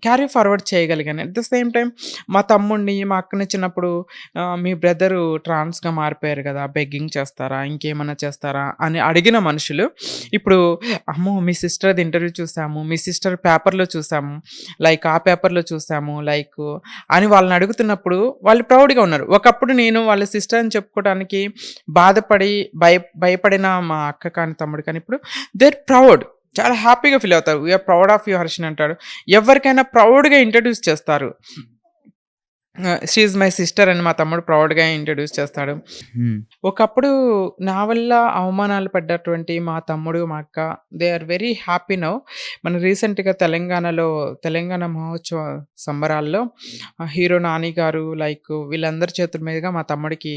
క్యారీ ఫార్వర్డ్ చేయగలిగాను. అట్ ద సేమ్ టైమ్ మా తమ్ముడిని, మా అక్కని చిన్నప్పుడు మీ బ్రదరు ట్రాన్స్‌గా మారిపోయారు గదా! బెగ్గింగ్ చేస్తారా? ఇంకేమన్నా చేస్తారా? అని అడిగిన మనుషులు ఇప్పుడు అమ్మో! మీ సిస్టర్‌ది ఇంటర్వ్యూ చూసాము. మీ సిస్టర్ పేపర్‌లో చూసాము. లైక్ ఆ పేపర్‌లో చూసాము. లైక్ అని వాళ్ళని అడుగుతున్నప్పుడు వాళ్ళు ప్రౌడ్‌గా ఉన్నారు. ఒకప్పుడు నేను వాళ్ళ సిస్టర్ అని చెప్పుకోవడానికి బాధపడి భయపడిన మా అక్క కానీ, తమ్ముడు కానీ ఇప్పుడు దే ఆర్ ప్రౌడ్. చాలా హ్యాపీగా ఫీల్ అవుతారు. We are proud of you Harshini అంటాడు. ఎవరికైనా ప్రౌడ్‌గా ఇంట్రొడ్యూస్ చేస్తారు. షీ ఈజ్ మై సిస్టర్ అని మా తమ్ముడు ప్రౌడ్‌గా ఇంట్రొడ్యూస్ చేస్తాడు. హ్మ్. ఒకప్పుడు నా వల్ల అవమానాలు పడ్డటువంటి మా తమ్ముడు, మా అక్క they are very happy now. మన రీసెంట్‌గా తెలంగాణలో తెలంగాణ మహోత్సవ సంబరాల్లో హీరో 'నాని' గారు లైక్ వీళ్ళందరి చేతుల మీదుగా మా తమ్ముడికి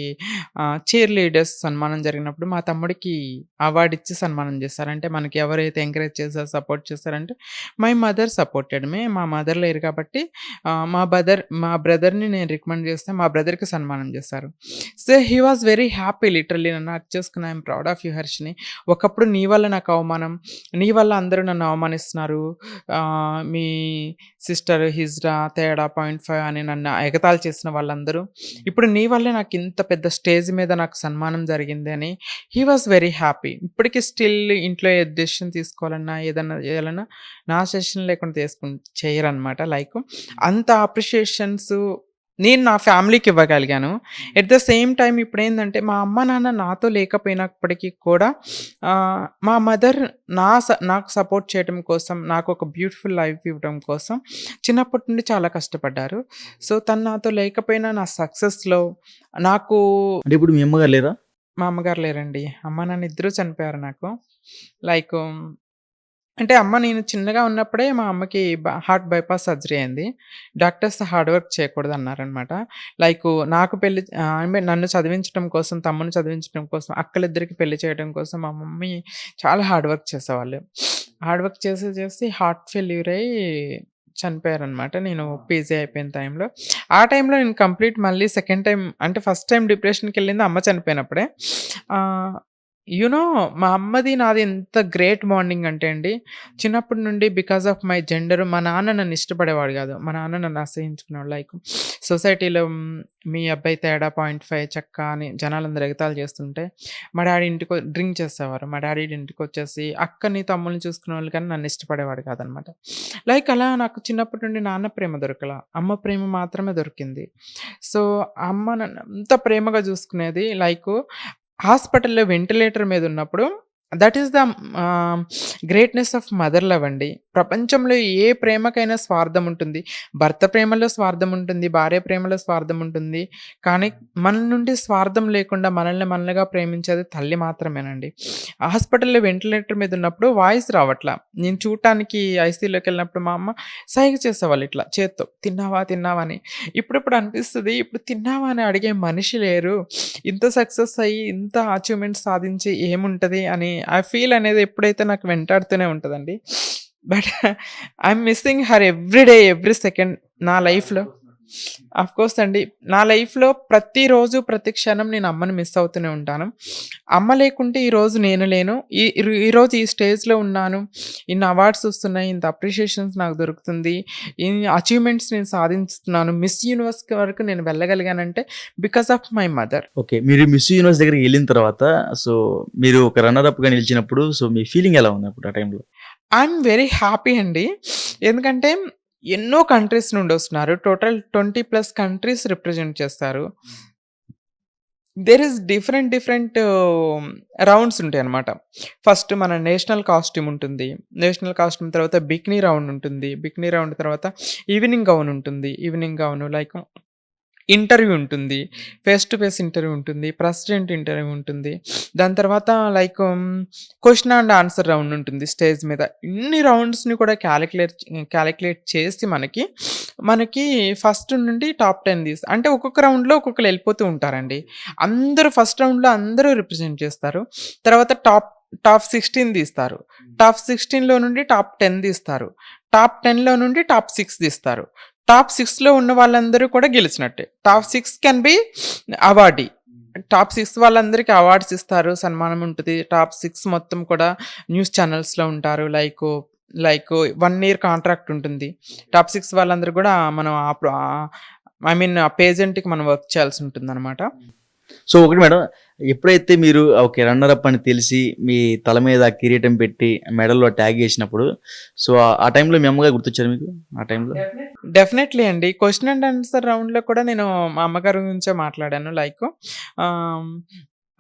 చీర్ లీడర్స్ సన్మానం జరిగినప్పుడు మా తమ్ముడికి అవార్డ్ ఇచ్చి సన్మానం చేశారు. అంటే మనకి ఎవరైతే ఎంకరేజ్ చేశారో, సపోర్ట్ చేశారంటే మై మదర్ సపోర్టెడ్ మీ. మా మదర్ లేరు కాబట్టి మా బ్రదర్‌ని నేను రికమెండ్ చేస్తే మా బ్రదర్‌కి సన్మానం చేశారు. So he was very happy literally నన్ను హగ్ చేసుకొని I'm proud of you Harshini. ఒకప్పుడు నీ వల్ల నాకు అవమానం, నీ వల్ల అందరూ నన్ను అవమానిస్తున్నారు. మీ సిస్టర్ హిజ్రా, తేడా, 0.5 అని నన్ను ఎగతాళి చేసిన వాళ్ళందరూ ఇప్పుడు నీ వల్లే నాకు ఇంత పెద్ద స్టేజ్ మీద నాకు సన్మానం జరిగింది అని హీ వాస్ వెరీ హ్యాపీ. ఇప్పటికి స్టిల్ ఇంట్లో ఏ డెసిషన్ తీసుకోవాలన్నా, ఏదన్నా చేయాలన్నా నా సజెషన్ లేకుండా చేయరనమాట. లైక్ అంత అప్రిషియేషన్స్ నేను నా ఫ్యామిలీకి ఇవ్వగలిగాను. ఎట్ ద సేమ్ టైమ్ ఇప్పుడేందంటే మా అమ్మ, నాన్న నాతో లేకపోయినప్పటికీ కూడా మా మదర్ నాకు సపోర్ట్ చేయడం కోసం, నాకు ఒక బ్యూటిఫుల్ లైఫ్ ఇవ్వడం కోసం చిన్నప్పటి నుండి చాలా కష్టపడ్డారు. సో తను నాతో లేకపోయినా నా సక్సెస్‌లో నాకు అంటే ఇప్పుడు మీ అమ్మగారు లేరా? మా అమ్మగారు లేరండి. అమ్మ, నాన్న ఇద్దరూ చనిపోయారు నాకు. లైక్ అంటే నేను చిన్నగా ఉన్నప్పుడే మా అమ్మకి హార్ట్ బైపాస్ సర్జరీ అయింది. డాక్టర్స్ హార్డ్ వర్క్ చేయకూడదన్నారనమాట. లైకు నాకు ఐ మీన్ నన్ను చదివించడం కోసం, తమ్ముడిని చదివించడం కోసం, అక్కలిద్దరికి పెళ్లి చేయడం కోసం మా మమ్మీ చాలా హార్డ్ వర్క్ చేసేవాళ్ళు. హార్డ్ వర్క్ చేసి హార్ట్ ఫెయిల్యూర్ అయ్యి చనిపోయారనమాట. నేను పీజీ అయిపోయిన టైంలో. ఆ టైంలో నేను కంప్లీట్ మళ్ళీ సెకండ్ టైమ్ అంటే ఫస్ట్ టైమ్ డిప్రెషన్‌కెళ్ళింది అమ్మ చనిపోయినప్పుడే. ఆహ్ మా అమ్మది నాది ఎంత గ్రేట్ బాండింగ్ అంటే అండి, చిన్నప్పటి నుండి బికాస్ ఆఫ్ మై జెండర్ మా నాన్న నన్ను ఇష్టపడేవాడు కాదు. మా నాన్న నన్ను అసహించుకునేవాడు. లైక్ సొసైటీలో మీ అబ్బాయి తేడా 0.5 చెక్క అని జనాలందరూ ఎగతాళి చేస్తుంటే, మా డాడీ డ్రింక్ చేసేవారు. మా డాడీ ఇంటికొచ్చేసి అక్కని, తమ్ముల్ని చూసుకునేవాళ్ళు కానీ నన్ను ఇష్టపడేవాడు కాదనమాట. లైక్ అలా నాకు చిన్నప్పటి నుండి నాన్న ప్రేమ దొరకల. అమ్మ ప్రేమ మాత్రమే దొరికింది. సో, అమ్మ నన్ను ఎంత ప్రేమగా చూసుకునేది. లైకు హాస్పిటల్‌లో వెంటిలేటర్ మీద ఉన్నప్పుడు that is the greatness of mother love అండి. ప్రపంచంలో ఏ ప్రేమకైనా స్వార్థం ఉంటుంది. భర్త ప్రేమలో స్వార్థం ఉంటుంది. భార్య ప్రేమలో స్వార్థం ఉంటుంది. కానీ మన నుండి స్వార్థం లేకుండా మనల్నిగా ప్రేమించేది తల్లి మాత్రమేనండి. హాస్పిటల్‌లో వెంటిలేటర్ మీద ఉన్నప్పుడు వాయిస్ రావట్లా. నేను చూడటానికి ఐసీయూలోకెళ్ళినప్పుడు మా అమ్మ సైగ చేసేవాళ్ళు ఇట్లా చేత్తో. తిన్నావా? తిన్నావా? అని. ఇప్పుడిప్పుడు అనిపిస్తది ఇప్పుడు తిన్నావా అని అడిగే మనిషి లేరు. ఇంత సక్సెస్ అయ్యి, ఇంత అచీవ్‌మెంట్స్ సాధించి ఏముంటది అని ఆ ఫీల్ అనేది ఎప్పుడైతే నాకు వెంటాడుతూనే ఉంటదండి. But I'm missing her every day, every second నా లైఫ్‌లో. కోర్స్ అండి. నా లైఫ్‌లో ప్రతిరోజు, ప్రతి క్షణం నేను అమ్మని మిస్ అవుతూనే ఉంటాను. అమ్మ లేకుంటే ఈరోజు నేను లేను. ఈరోజు ఈ స్టేజ్‌లో ఉన్నాను. ఇన్ని అవార్డ్స్ వస్తున్నాయి. ఇంత అప్రిషియేషన్స్ నాకు దొరుకుతుంది. ఇన్ని అచీవ్‌మెంట్స్ నేను సాధిస్తున్నాను. మిస్ యూనివర్స్ వరకు నేను వెళ్ళగలిగానంటే because of my mother. Okay. మీరు మిస్ యూనివర్స్ దగ్గరికి వెళ్ళిన తర్వాత సో మీరు ఒక రన్నర్ అప్‌గా నిలిచినప్పుడు సో మీ ఫీలింగ్ ఎలా ఉంది అప్పుడు ఆ టైంలో? ఐఎమ్ వెరీ హ్యాపీ అండి. ఎందుకంటే ఎన్నో కంట్రీస్ నుండి వస్తున్నారు. టోటల్ 20+ కంట్రీస్ రిప్రజెంట్ చేస్తారు. దేర్ ఈస్ డిఫరెంట్ రౌండ్స్ ఉంటాయన్నమాట. ఫస్ట్ మన నేషనల్ కాస్ట్యూమ్ ఉంటుంది. నేషనల్ కాస్ట్యూమ్ తర్వాత బికినీ రౌండ్ ఉంటుంది. బికినీ రౌండ్ తర్వాత ఈవినింగ్ గౌన్ ఉంటుంది. ఈవినింగ్ గౌన్ లైక్ ఇంటర్వ్యూ ఉంటుంది. ఫేస్ టు ఫేస్ ఇంటర్వ్యూ ఉంటుంది. ప్రెసిడెంట్ ఇంటర్వ్యూ ఉంటుంది. దాని తర్వాత like question and answer round ఉంటుంది స్టేజ్ మీద. ఇన్ని రౌండ్స్‌ని కూడా క్యాలిక్యులేట్ చేసి మనకి ఫస్ట్ నుండి టాప్ 10 అంటే ఒక్కొక్క రౌండ్‌లో ఒక్కొక్కళ్ళు వెళ్ళిపోతూ ఉంటారండి. అందరూ ఫస్ట్ రౌండ్‌లో అందరూ రిప్రజెంట్ చేస్తారు. తర్వాత టాప్ 16 తీస్తారు. టాప్ 16లో నుండి టాప్ 10 తీస్తారు. టాప్ 10లో నుండి టాప్ 6 తీస్తారు. టాప్ 6లో ఉన్న వాళ్ళందరూ కూడా గెలిచినట్టే. Top 6 can be awardee. Top 6 వాళ్ళందరికీ అవార్డ్స్ ఇస్తారు. సన్మానం ఉంటది. టాప్ 6 మొత్తం కూడా న్యూస్ ఛానల్స్‌లో ఉంటారు. లైక్ 1 ఇయర్ కాంట్రాక్ట్ ఉంటుంది. టాప్ 6 వాళ్ళందరూ కూడా మనం ఐ మీన్ ఆ పేజెంట్‌కి మనం వర్క్ చేయాల్సి ఉంటుందన్నమాట. సో ఒకటి మేడం, ఎప్పుడైతే మీరు ఓకే రన్నర్ అప్ అని తెలిసి మీ తల మీద ఆ కిరీటం పెట్టి మెడల్లో ట్యాగ్ చేసినప్పుడు సో ఆ టైంలో మీ అమ్మగారు గుర్తొచ్చారు మీకు ఆ టైంలో? డెఫినెట్లీ అండి. క్వెషన్ అండ్ ఆన్సర్ రౌండ్‌లో కూడా నేను మా అమ్మగారి గురించే మాట్లాడాను. లైక్ ఆహ్,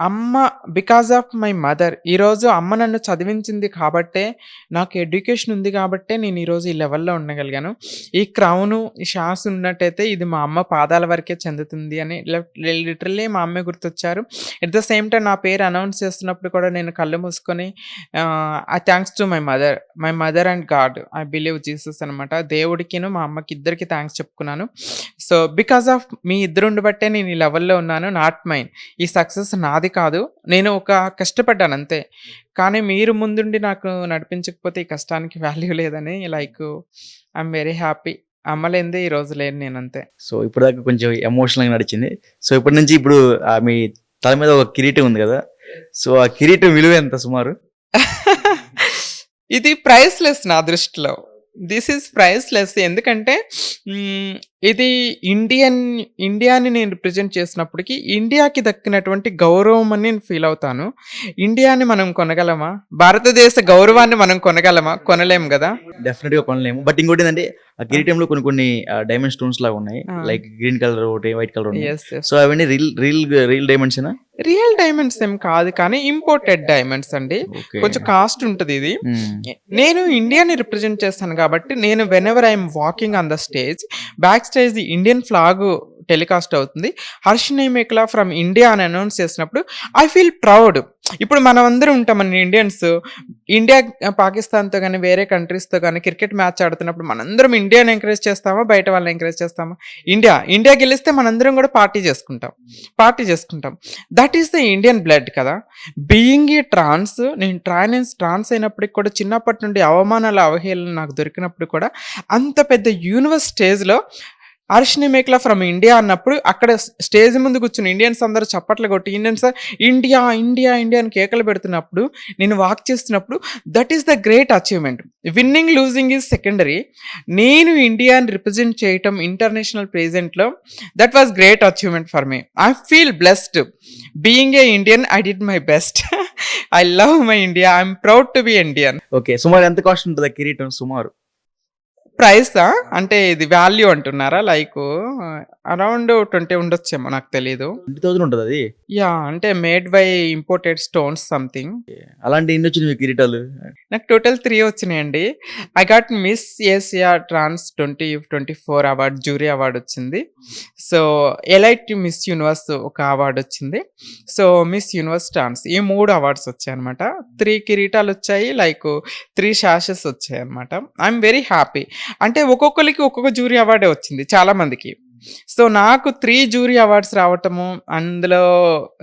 అమ్మ బికాస్ ఆఫ్ మై మదర్ ఈరోజు అమ్మ నన్ను చదివించింది కాబట్టే, నాకు ఎడ్యుకేషన్ ఉంది కాబట్టే నేను ఈరోజు ఈ లెవెల్‌లో ఉండగలిగాను. ఈ క్రౌను, ఈ షాస్ ఉన్నట్టయితే ఇది మా అమ్మ పాదాల వరకే చెందుతుంది అని లిటరల్లీ మా అమ్మే గుర్తొచ్చారు. ఎట్ ద సేమ్ టైమ్ నా పేరు అనౌన్స్ చేస్తున్నప్పుడు కూడా నేను కళ్ళు మూసుకొని thanks to my mother and God. I believe Jesus అనమాట. దేవుడికిను, మా అమ్మకి ఇద్దరికీ థాంక్స్ చెప్పుకున్నాను. సో బికాస్ ఆఫ్ మీ ఇద్దరు ఉండబట్టే నేను ఈ లెవెల్‌లో ఉన్నాను. Not mine. ఈ సక్సెస్ నాది కాదు. నేను కష్టపడ్డాను అంతే. కానీ మీరు ముందుండి నాకు నడిపించకపోతే ఈ కష్టానికి వాల్యూ లేదని లైక్ ఐయామ్ వెరీ హ్యాపీ. అమ్మ లేనిదే ఈ రోజు లేను నేనంతే. సో ఇప్పటిదాకా కొంచెం ఎమోషనల్‌గా నడిచింది. సో ఇప్పటి నుంచి ఇప్పుడు మీ తల మీద ఒక కిరీటం ఉంది కదా! సో ఆ కిరీటం విలువ ఎంత సుమారు? ఇది ప్రైస్‌లెస్ నా దృష్టిలో. This is priceless. ఎందుకంటే ఇది ఇండియాని నేను రిప్రజెంట్ చేసినప్పటికి ఇండియాకి దక్కినటువంటి గౌరవం అని నేను ఫీల్ అవుతాను. ఇండియాని మనం కొనగలమా? భారతదేశ గౌరవాన్ని మనం కొనగలమా? కొనలేము గదా! డెఫినెట్‌గా కొనలేము. బట్ ఇంకోటి ఏంటంటే ఆ కిరీటంలో కొన్ని డైమండ్ స్టోన్స్ లాగా ఉన్నాయి. ఆ! లైక్ గ్రీన్ కలర్ ఒకటి, వైట్ కలర్ ఉన్నాయి. యెస్. యెస్. సో అవన్నీ రియల్ డైమండ్సేనా? రియల్ డైమండ్స్ ఏం కాదు కానీ ఇంపోర్టెడ్ డైమండ్స్ అండి. ఓకే. కొంచెం కాస్ట్ ఉంటది ఇది. హ్మ్. నేను ఇండియాని రిప్రజెంట్ చేస్తాను కాబట్టి నేను whenever I'm walking on the stage, back stage the Indian flag telecast అవుతుంది. హర్షిని మేకలా ఫ్రమ్ ఇండియా అని అనౌన్స్ చేసినప్పుడు ఐ ఫీల్ ప్రౌడ్. ఇప్పుడు మనమందరం ఉంటామండి ఇండియన్స్. ఇండియా పాకిస్తాన్‌తో గాని, వేరే కంట్రీస్‌తో గాని క్రికెట్ మ్యాచ్ ఆడుతున్నప్పుడు మనందరం ఇండియాని ఎంకరేజ్ చేస్తామా? బయట వాళ్ళని ఎంకరేజ్ చేస్తామా? ఇండియా గెలిస్తే మనందరం కూడా పార్టీ చేసుకుంటాం. That is the Indian blood కదా! బీయింగ్ ఏ ట్రాన్స్, నేను ట్రాన్స్ అయినప్పటికి కూడా చిన్నప్పటి నుండి అవమానాలు, అవహేళనలు నాకు దొరికినప్పుడు కూడా అంత పెద్ద యూనివర్స్ స్టేజ్‌లో హర్షిని మేకలా ఫ్రమ్ ఇండియా అన్నప్పుడు అక్కడ స్టేజ్ ముందు కూర్చుని ఇండియన్స్ అందరూ చప్పట్లు కొట్టి ఇండియా అని కేకలు పెడుతున్నప్పుడు, నేను వాక్ చేస్తున్నప్పుడు that is the great achievement. Winning, losing is secondary. నేను ఇండియాని రిప్రజెంట్ చేయటం ఇంటర్నేషనల్ ప్రెజెంట్‌లో that was great achievement for me. I feel blessed. Being a Indian I did my best. I love my India. I am proud to be Indian. Okay. సుమారు ఎంత cost ఉంటది ఆ కిరీటం సుమారు? ప్రైసా? అంటే ఇది వాల్యూ అంటున్నారా? లైకు అరౌండ్ 20 ఉండొచ్చేమో నాకు తెలీదు. 20,000 ఉంటదా అది? యాహ్! అంటే made by imported stones something. అలాంటి ఎన్ని వచ్చినాయి మీకు కిరీటాలు? నాకు టోటల్ 3 వచ్చినాయండి. I got Miss Asia Trans 2024 award, jury award వచ్చింది. సో, ఎలైట్ మిస్ యూనివర్స్ ఒక అవార్డ్ వచ్చింది. సో, మిస్ యూనివర్స్ ట్రాన్స్ ఈ 3 అవార్డ్స్ వచ్చాయన్నమాట. 3 కిరీటాలు వచ్చాయి. లైక్ 3 శాషెస్ వచ్చాయన్నమాట. I'm very happy. అంటే ఒక్కొక్కరికి ఒక్కొక్క జ్యూరీ అవార్డే వచ్చింది చాలా మందికి. సో, నాకు 3 జ్యూరీ అవార్డ్స్ రావటము, అందులో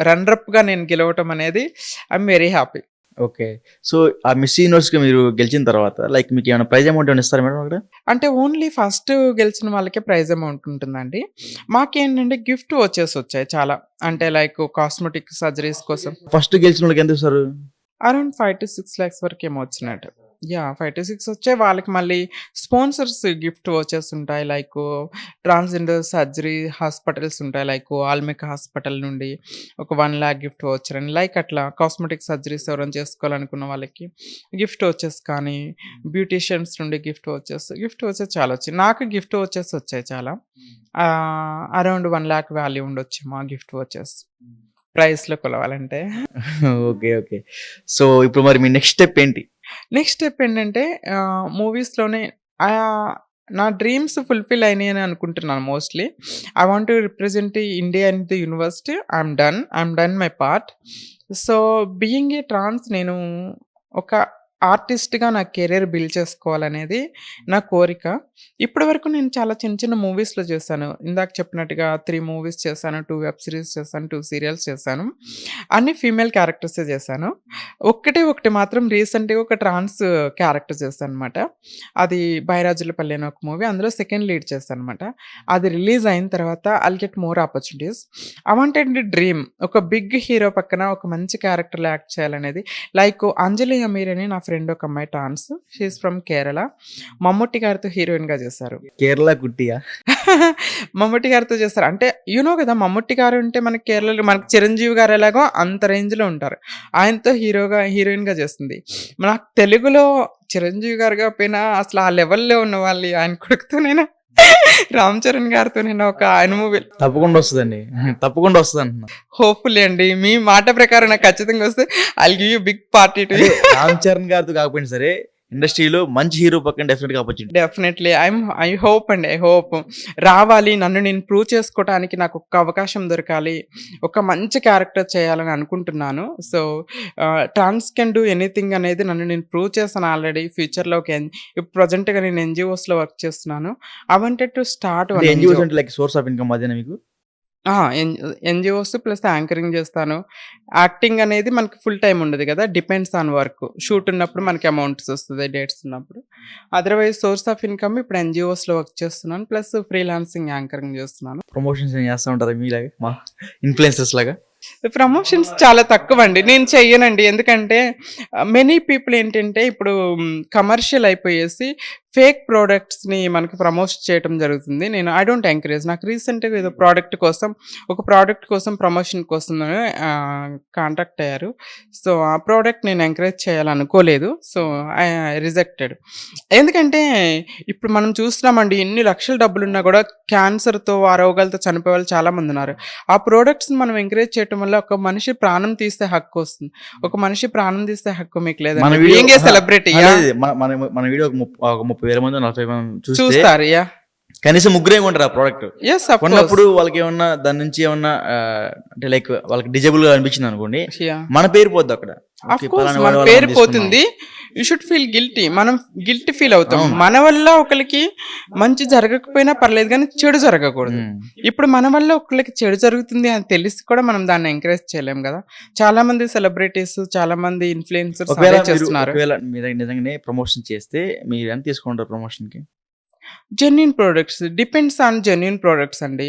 రన్నర్ అప్‌గా నేను గెలవటం అనేది I'm very happy. Okay. So, ఆ మిస్ యూనివర్స్‌గా మీరు గెలిచిన తర్వాత లైక్ మీకేమైనా ప్రైజ్ అమౌంట్ ఏమైనా ఇస్తారా మేడం అక్కడ? అంటే ఓన్లీ ఫస్ట్ గెలిచిన వాళ్ళకే ప్రైజ్ అమౌంట్ ఉంటుందండి. మాకేంటంటే గిఫ్ట్ వోచర్స్ వచ్చాయి చాలా. అంటే లైక్ కాస్మెటిక్ సర్జరీస్ కోసం ఫస్ట్ గెలిచినోళ్ళకి ఎంత ఇస్తారు? అరౌండ్ 5-6 లాక్స్ వరకేమో వచ్చినట్టు. యాహ్! 5-6 వచ్చాయి. వాళ్ళకి మళ్ళీ స్పాన్సర్స్ గిఫ్ట్ వోచర్స్ ఉంటాయి. లైకు ట్రాన్స్‌జెండర్ సర్జరీ హాస్పిటల్స్ ఉంటాయి. లైకు ఆల్మెక్ హాస్పిటల్ నుండి ఒక 1,00,000 గిఫ్ట్ వోచర్ అని లైక్ అట్లా కాస్మెటిక్ సర్జరీస్ ఎవరైనా చేసుకోవాలనుకున్న వాళ్ళకి గిఫ్ట్ వోచర్స్ కానీ, బ్యూటీషియన్స్ నుండి గిఫ్ట్ వోచర్స్ చాలా వచ్చాయి. నాకు గిఫ్ట్ వోచర్స్ వచ్చాయి చాలా. అరౌండ్ 1,00,000 వాల్యూ ఉండొచ్చేమో ఆ గిఫ్ట్ వోచర్స్. ప్రైస్‌లో కొలవాలంటే. ఓకే. ఓకే. సో, ఇప్పుడు మరి మీ నెక్స్ట్ స్టెప్ ఏంటి? నెక్స్ట్ స్టెప్ ఏంటంటే మూవీస్‌లోనే ఆహ్, నా డ్రీమ్స్ ఫుల్‌ఫిల్ అయినాయని అనుకుంటున్నాను mostly. I want to represent India in the university. I'm done my part. So, being a trans నేను ఒక ఆర్టిస్ట్‌గా నా కెరియర్ బిల్డ్ చేసుకోవాలనేది నా కోరిక. ఇప్పటివరకు నేను చాలా చిన్న చిన్న మూవీస్‌లో చేశాను. ఇందాక చెప్పినట్టుగా 3 మూవీస్ చేశాను, 2 వెబ్ సీరీస్ చేశాను, 2 సీరియల్స్ చేశాను. అన్ని ఫీమేల్ క్యారెక్టర్సే చేశాను. ఒకటి మాత్రం రీసెంట్‌గా ఒక ట్రాన్స్ క్యారెక్టర్ చేశాననమాట. అది 'బైరాజులపల్లి' అని ఒక మూవీ. అందులో సెకండ్ లీడ్ చేశాననమాట. అది రిలీజ్ అయిన తర్వాత I'll get more opportunities. I wanted dream ఒక బిగ్ హీరో పక్కన ఒక మంచి క్యారెక్టర్‌లో యాక్ట్ చేయాలనేది. లైక్ 'అంజలి అమీర్' అని నా ఫ్రెండ్ ఒక అమ్మాయి trans. She is from Kerala. Mammootty గారితో హీరోయిన్‌గా చేశారు. కేరళ కుట్టియా? మమ్ముట్టి గారితో చేస్తారు. అంటే యూ నో కదా! మమ్ముట్టి గారు అంటే మనకి కేరళలో మనకి చిరంజీవి గారు ఎలాగో అంత రేంజ్‌లో ఉంటారు. ఆయనతో హీరోయిన్‌గా చేస్తుంది. నాకు తెలుగులో చిరంజీవి గారు కాకపోయినా అసలు ఆ లెవెల్‌లో ఉన్న వాళ్ళు ఆయన కొడుకుతోనైనా రామ్ చరణ్ గారితోనైనా ఒక ఆయన మూవీ తప్పకుండా వస్తదండి. తప్పకుండా వస్తదంటున్నా. హోప్‌ఫుల్లీ అండి. మీ మాట ప్రకారం నాకు ఖచ్చితంగా వస్తే I'll give you big party to అదే రామ్ చరణ్ గారితో కాకపోయినా సరే ఇండస్ట్రీలో మంచి హీరో పక్కన డెఫినెట్‌గా ఆపర్చునిటీ. డెఫినెట్‌లీ. ఐ హోప్ అండి. ఐ హోప్ రావాలి. నన్ను నేను ప్రూవ్ చేసుకోవటానికి నాకు ఒక్క అవకాశం దొరకాలి. ఒక మంచి క్యారెక్టర్ చేయాలని అనుకుంటున్నాను. So, trans can do anything అనేది నన్ను నేను ప్రూవ్ చేశాను ఆల్రెడీ. ఫ్యూచర్‌లో ఇప్పుడు ప్రెజెంట్‌గా నేను ఎన్‌జీఓస్‌లో వర్క్ చేస్తున్నాను. ఐ వాంటెడ్ టు స్టార్ట్ అంటే వన్ ఎన్‌జీఓస్ ఎన్‌జీఓ. అంటే లైక్ సోర్స్ ఆఫ్ ఇన్‌కమ్ అదేనా మీకు? ఆ! ఎన్‌జీఓస్ ప్లస్ యాంకరింగ్ చేస్తాను. యాక్టింగ్ అనేది మనకి ఫుల్ టైమ్ ఉండదు కదా! Depends on work. షూట్ ఉన్నప్పుడు మనకి అమౌంట్స్ వస్తది డేట్స్ ఉన్నప్పుడు. అదర్‌వైజ్ సోర్స్ ఆఫ్ ఇన్‌కమ్ ఇప్పుడు ఎన్‌జీఓస్‌లో వర్క్ చేస్తున్నాను. ప్లస్ ఫ్రీలాన్సింగ్ యాంకరింగ్ చేస్తున్నాను. ప్రమోషన్స్ ఏమైనా చేస్తా ఉంటారా మీలాగా? మా ఇన్‌ఫ్లుయెన్సర్స్ లాగా? ప్రమోషన్స్ చాలా తక్కువండి. నేను చెయ్యనండి. ఎందుకంటే మెనీ పీపుల్ ఏంటంటే ఇప్పుడు కమర్షియల్ అయిపోయేసి ఫేక్ ప్రొడక్ట్స్‌ని మనకి ప్రమోట్ చేయటం జరుగుతుంది. I don't encourage. నాకు రీసెంట్‌గా ఏదో ఒక ప్రోడక్ట్ కోసం ప్రమోషన్ కోసం కాంటాక్ట్ అయ్యారు. సో, ఆ ప్రోడక్ట్ నేను ఎంకరేజ్ చేయాలనుకోలేదు. So, I rejected. ఎందుకంటే ఇప్పుడు మనం చూస్తున్నామండి ఎన్ని లక్షల డబ్బులున్నా కూడా క్యాన్సర్‌తో, ఆ రోగాలతో చనిపోయే వాళ్ళు చాలామందున్నారు. ఆ ప్రొడక్ట్స్‌ని మనం ఎంకరేజ్ చేయటం వల్ల ఒక మనిషి ప్రాణం తీసే హక్కొస్తుంది. ఒక మనిషి ప్రాణం తీసే హక్కు మీకు మన లేదండి. వీడియో బీయింగ్ ఏ అహా! సెలబ్రిటీ ఆ! లేదు. మన వీడియో ఒక 30,000 మందో, 40,000 మంది చూస్తే చూస్తారు. యాహ్! కనీసం ముగ్గురే కొంటారు ఆ ప్రొడక్ట్. Yes of course. కొన్నప్పుడు వాళ్ళకేమన్నా దాని నుంచి ఏమన్నా అంటే లైక్ వాళ్ళకి డిజేబుల్‌గా అనిపించిందనుకోండి, యాహ్! మన పేరు పోద్దక్కడ. Of okay. కోర్స్ పలానా మన వాడి వల్ల పేరు మనం తీసుకున్నాం. పోతుంది. You should feel guilty. మనం గిల్టీ ఫీల్ అవుతాం. అవును. మన వల్ల ఒకళ్ళకి మంచి జరగకపోయినా పర్లేదు గానీ చెడు జరగకూడదు. హ్మ్. ఇప్పుడు మన వల్ల ఒకళ్ళకి చెడు జరుగుతుంది అని తెలిసి కూడా మనం దాన్ని ఎంకరేజ్ చేయలేం గదా! చాలా మంది సెలబ్రిటీస్, చాలా మంది ఇన్‌ఫ్లుయెన్సర్స్ ఒకవేళ అదే చేస్తున్నారు. మీరు నిజంగానే ప్రమోషన్ చేస్తే మీరు ఎంత తీసుకుంటారు ప్రమోషన్‌కి? Genuine products depends on genuine products అండి.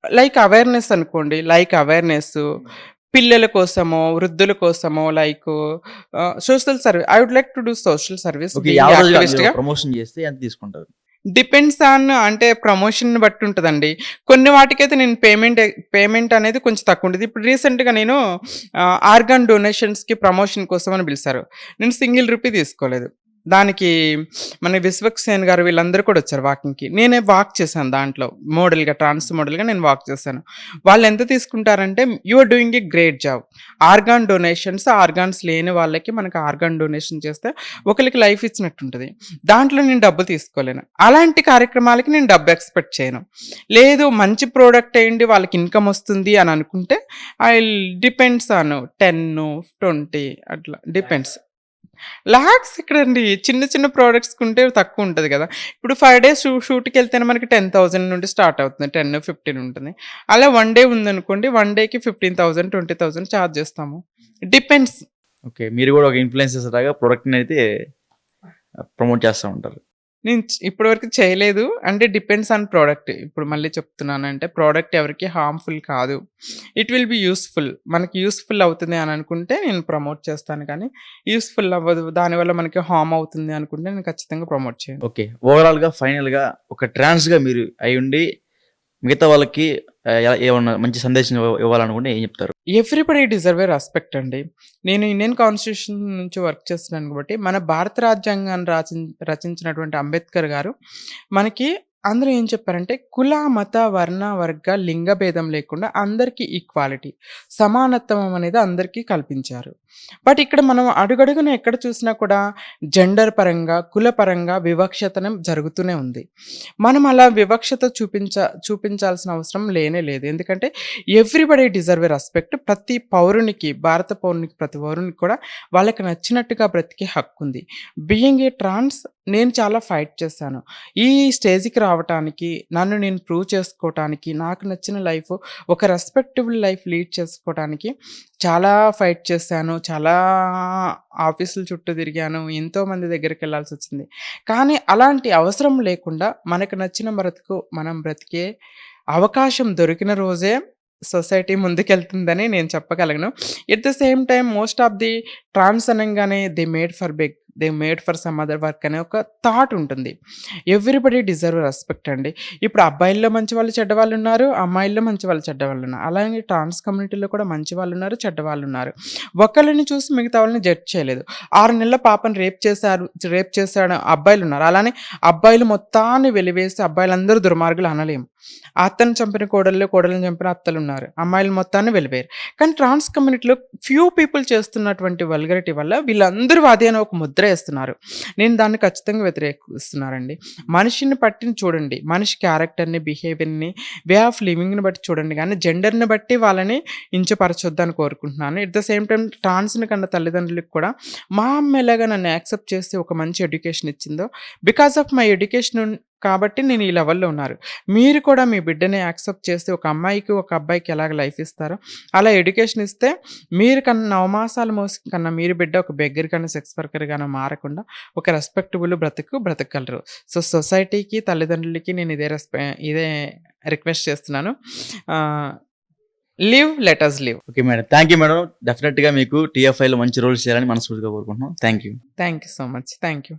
లైకు అవేర్‌నెస్ అనుకోండి. అవేర్‌నెస్సు పిల్లల కోసమో, వృద్ధుల కోసమో social I would like to do social service okay. Being యావరేజ్‌గా మీరు యాక్టివిస్ట్‌గా. ప్రమోషన్ చేస్తే ఎంత తీసుకుంటారు? డిపెండ్స్ ఆన్ అంటే ప్రమోషన్‌ని బట్టి ఉంటదండి. కొన్ని వాటికైతే నేను పేమెంట్ అనేది కొంచెం తక్కువుంటది. ఇప్పుడు రీసెంట్‌గా నేను ఆర్గాన్ డొనేషన్స్‌కి ప్రమోషన్ కోసం అని పిలిసారు. నేను సింగిల్ రూపీ తీసుకోలేదు. దానికి మన విశ్వక్సేన్ గారు వీళ్ళందరూ కూడా వచ్చారు వాకింగ్‌కి. నేనే వాక్ చేశాను దాంట్లో ట్రాన్స్ మోడల్‌గా నేను వాక్ చేశాను. వాళ్ళెంత తీసుకుంటారంటే you are doing a great job. Organs లేని వాళ్ళకి మనకి ఆర్గాన్ డొనేషన్ చేస్తే ఒకళ్ళకి లైఫ్ ఇచ్చినట్టుంటది. దాంట్లో నేను డబ్బు తీసుకోలేను. అలాంటి కార్యక్రమాలకి నేను డబ్బు ఎక్స్‌పెక్ట్ చేయను. లేదు మంచి ప్రొడక్ట్ ఎయండి వాళ్ళకి ఇన్‌కమ్ వస్తుంది అని అనుకుంటే డిపెండ్స్ ఆన్ 10, 20 అట్లా డిపెండ్స్. లాక్స్ ఎక్కడండి? చిన్న చిన్న ప్రొడక్ట్స్ కొంటే తక్కువ ఉంటది గదా! ఇప్పుడు 5 డేస్ షూట్‌కెళ్తేనే మనకి 10,000 నుండి స్టార్ట్ అవుతుంది. 10, 15 ఉంటుంది. అలా 1 డే ఉందనుకోండి, 1 డేకి 15,000, 20,000 చార్జ్ చేస్తాము. డిపెండ్స్. ఓకే. మీరు గూడా ఒక ఇన్‌ఫ్లుయెన్సర్స్ లాగా ప్రొడక్ట్‌నయితే ప్రమోట్ చేస్తా ఉంటారు. నేను ఇప్పటివరకు చేయలేదు. అంటే డిపెండ్స్ ఆన్ ప్రొడక్ట్. ఇప్పుడు మళ్ళీ చెప్తున్నానంటే ప్రొడక్ట్ ఎవరికీ హార్మ్‌ఫుల్ కాదు. It will be useful. మనకి యూజ్‌ఫుల్ అవుతుంది అని అనుకుంటే నేను ప్రమోట్ చేస్తాను కానీ, యూజ్‌ఫుల్ అవ్వదు, దానివల్ల మనకి హార్మ్ అవుతుంది అనుకుంటే నేను ఖచ్చితంగా ప్రమోట్ చేయను. ఓకే. ఓవరాల్‌గా ఫైనల్‌గా ఒక ట్రాన్స్‌గా మీరు అయ్యుండి మిగతా వాళ్ళకి ఏమన్నా మంచి సందేశం ఇవ్వాలనుకుంటే ఏం చెప్తారు? ఎవ్రీబడీ డిజర్వ్ ఏ రెస్పెక్ట్ అండి. నేను ఇండియన్ కాన్స్టిట్యూషన్ నుంచి వర్క్ చేస్తున్నాను కాబట్టి, మన భారత రాజ్యాంగాన్ని రచించినటువంటి అంబేద్కర్ గారు మనకి అందులో ఏం చెప్పారంటే, కుల, మత, వర్ణ, వర్గ, లింగ భేదం లేకుండా అందరికీ ఈక్వాలిటీ, సమానత్వం అనేది అందరికీ కల్పించారు. బట్ ఇక్కడ మనం అడుగడుగున ఎక్కడ చూసినా కూడా జెండర్ పరంగా, కుల పరంగా వివక్షతనం జరుగుతూనే ఉంది. మనం అలా వివక్షత చూపించాల్సిన అవసరం లేనే లేదు. ఎందుకంటే ఎవ్రీబడీ డిజర్వ్ ఏ రెస్పెక్ట్. ప్రతి పౌరునికి, భారత పౌరునికి, ప్రతి పౌరునికి కూడా వాళ్ళకి నచ్చినట్టుగా బ్రతికే హక్కుంది. బీయింగ్ ఏ ట్రాన్స్ నేను చాలా ఫైట్ చేశాను. ఈ స్టేజ్‌కి రావటానికి, నన్ను నేను ప్రూవ్ చేసుకోవటానికి, నాకు నచ్చిన లైఫ్, ఒక రెస్పెక్టబుల్ లైఫ్ లీడ్ చేసుకోవటానికి చాలా ఫైట్ చేశాను. చాలా ఆఫీసుల చుట్టూ తిరిగాను. ఎంతోమంది దగ్గరికెళ్ళాల్సొచ్చింది. కానీ అలాంటి అవసరం లేకుండా మనకు నచ్చిన బ్రతుకు మనం బ్రతికే అవకాశం దొరికిన రోజే సొసైటీ ముందుకెళ్తుందని నేను చెప్పగలను. At the same time most of the trans అనంగానే they made for some other work అనే ఒక థాట్ ఉంటుంది. ఎవ్రీబడీ డిజర్వ్ రెస్పెక్ట్ అండి. ఇప్పుడు అబ్బాయిల్లో మంచి వాళ్ళు, చెడ్డవాళ్ళున్నారు. అమ్మాయిల్లో మంచి వాళ్ళు, చెడ్డవాళ్ళున్నారు. అలాగే ట్రాన్స్ కమ్యూనిటీలో కూడా మంచి వాళ్ళున్నారు, చెడ్డవాళ్ళున్నారు. ఒకళ్ళని చూసి మిగతా వాళ్ళని జడ్జ్ చేయలేదు. 6 నెలల పాపని రేప్ చేశాడు అబ్బాయిలున్నారు. అలానే అబ్బాయిలు మొత్తాన్ని వెలివేసి అబ్బాయిలందరూ దుర్మార్గులు అనలేము. అత్తను చంపిన కోడళ్ళు, కోడళ్ళని చంపిన అత్తలున్నారు. అమ్మాయిలు మొత్తాన్ని వెలివేయరు. కానీ ట్రాన్స్ కమ్యూనిటీలో ఫ్యూ పీపుల్ చేస్తున్నటువంటి వల్గరిటీ వల్ల వీళ్ళందరూ అది అని ఒక ముద్ర ఏస్తున్నారు. నేను దాన్ని ఖచ్చితంగా వ్యతిరేకిస్తున్నానండి. మనిషిని పట్టిని చూడండి. మనిషి క్యారెక్టర్‌ని, బిహేవియర్‌ని, వే ఆఫ్ లివింగ్‌ని బట్టి చూడండి గానీ, జెండర్‌ని బట్టి వాళ్ళని కించపరచొద్దని కోరుకుంటున్నాను. ఎట్ ద సేమ్ టైమ్ ట్రాన్స్‌ని కన్న తల్లిదండ్రులకు కూడా, మా అమ్మ ఎలాగా నన్ను యాక్సెప్ట్ చేసి ఒక మంచి ఎడ్యుకేషన్ ఇచ్చిందో, బికాస్ ఆఫ్ మై ఎడ్యుకేషన్ కాబట్టి నేను ఈ లెవెల్‌లో ఉన్నారు. మీరు కూడా మీ బిడ్డని యాక్సెప్ట్ చేసి ఒక అమ్మాయికి, ఒక అబ్బాయికి ఎలాగ లైఫ్ ఇస్తారో, అలా ఎడ్యుకేషన్ ఇస్తే మీరు కన్నా నవమాసాలు మోసి కన్నా మీరు బిడ్డ ఒక బెగ్గర్ గానో, సెక్స్ వర్కర్ గానో మారకుండా ఒక రెస్పెక్టబుల్ బ్రతకగలరు. సో, సొసైటీకి, తల్లిదండ్రులకి నేను ఇదే రిక్వెస్ట్ చేస్తున్నాను. Live, let us live. Okay madam. Thank you madam. డెఫినెట్‌గా మీకు టీఎఫ్ఐలో మంచి రోల్స్ చేయాలని మనస్ఫూర్తిగా కోరుకుంటున్నాం. Thank you. Thank you so much. Thank you.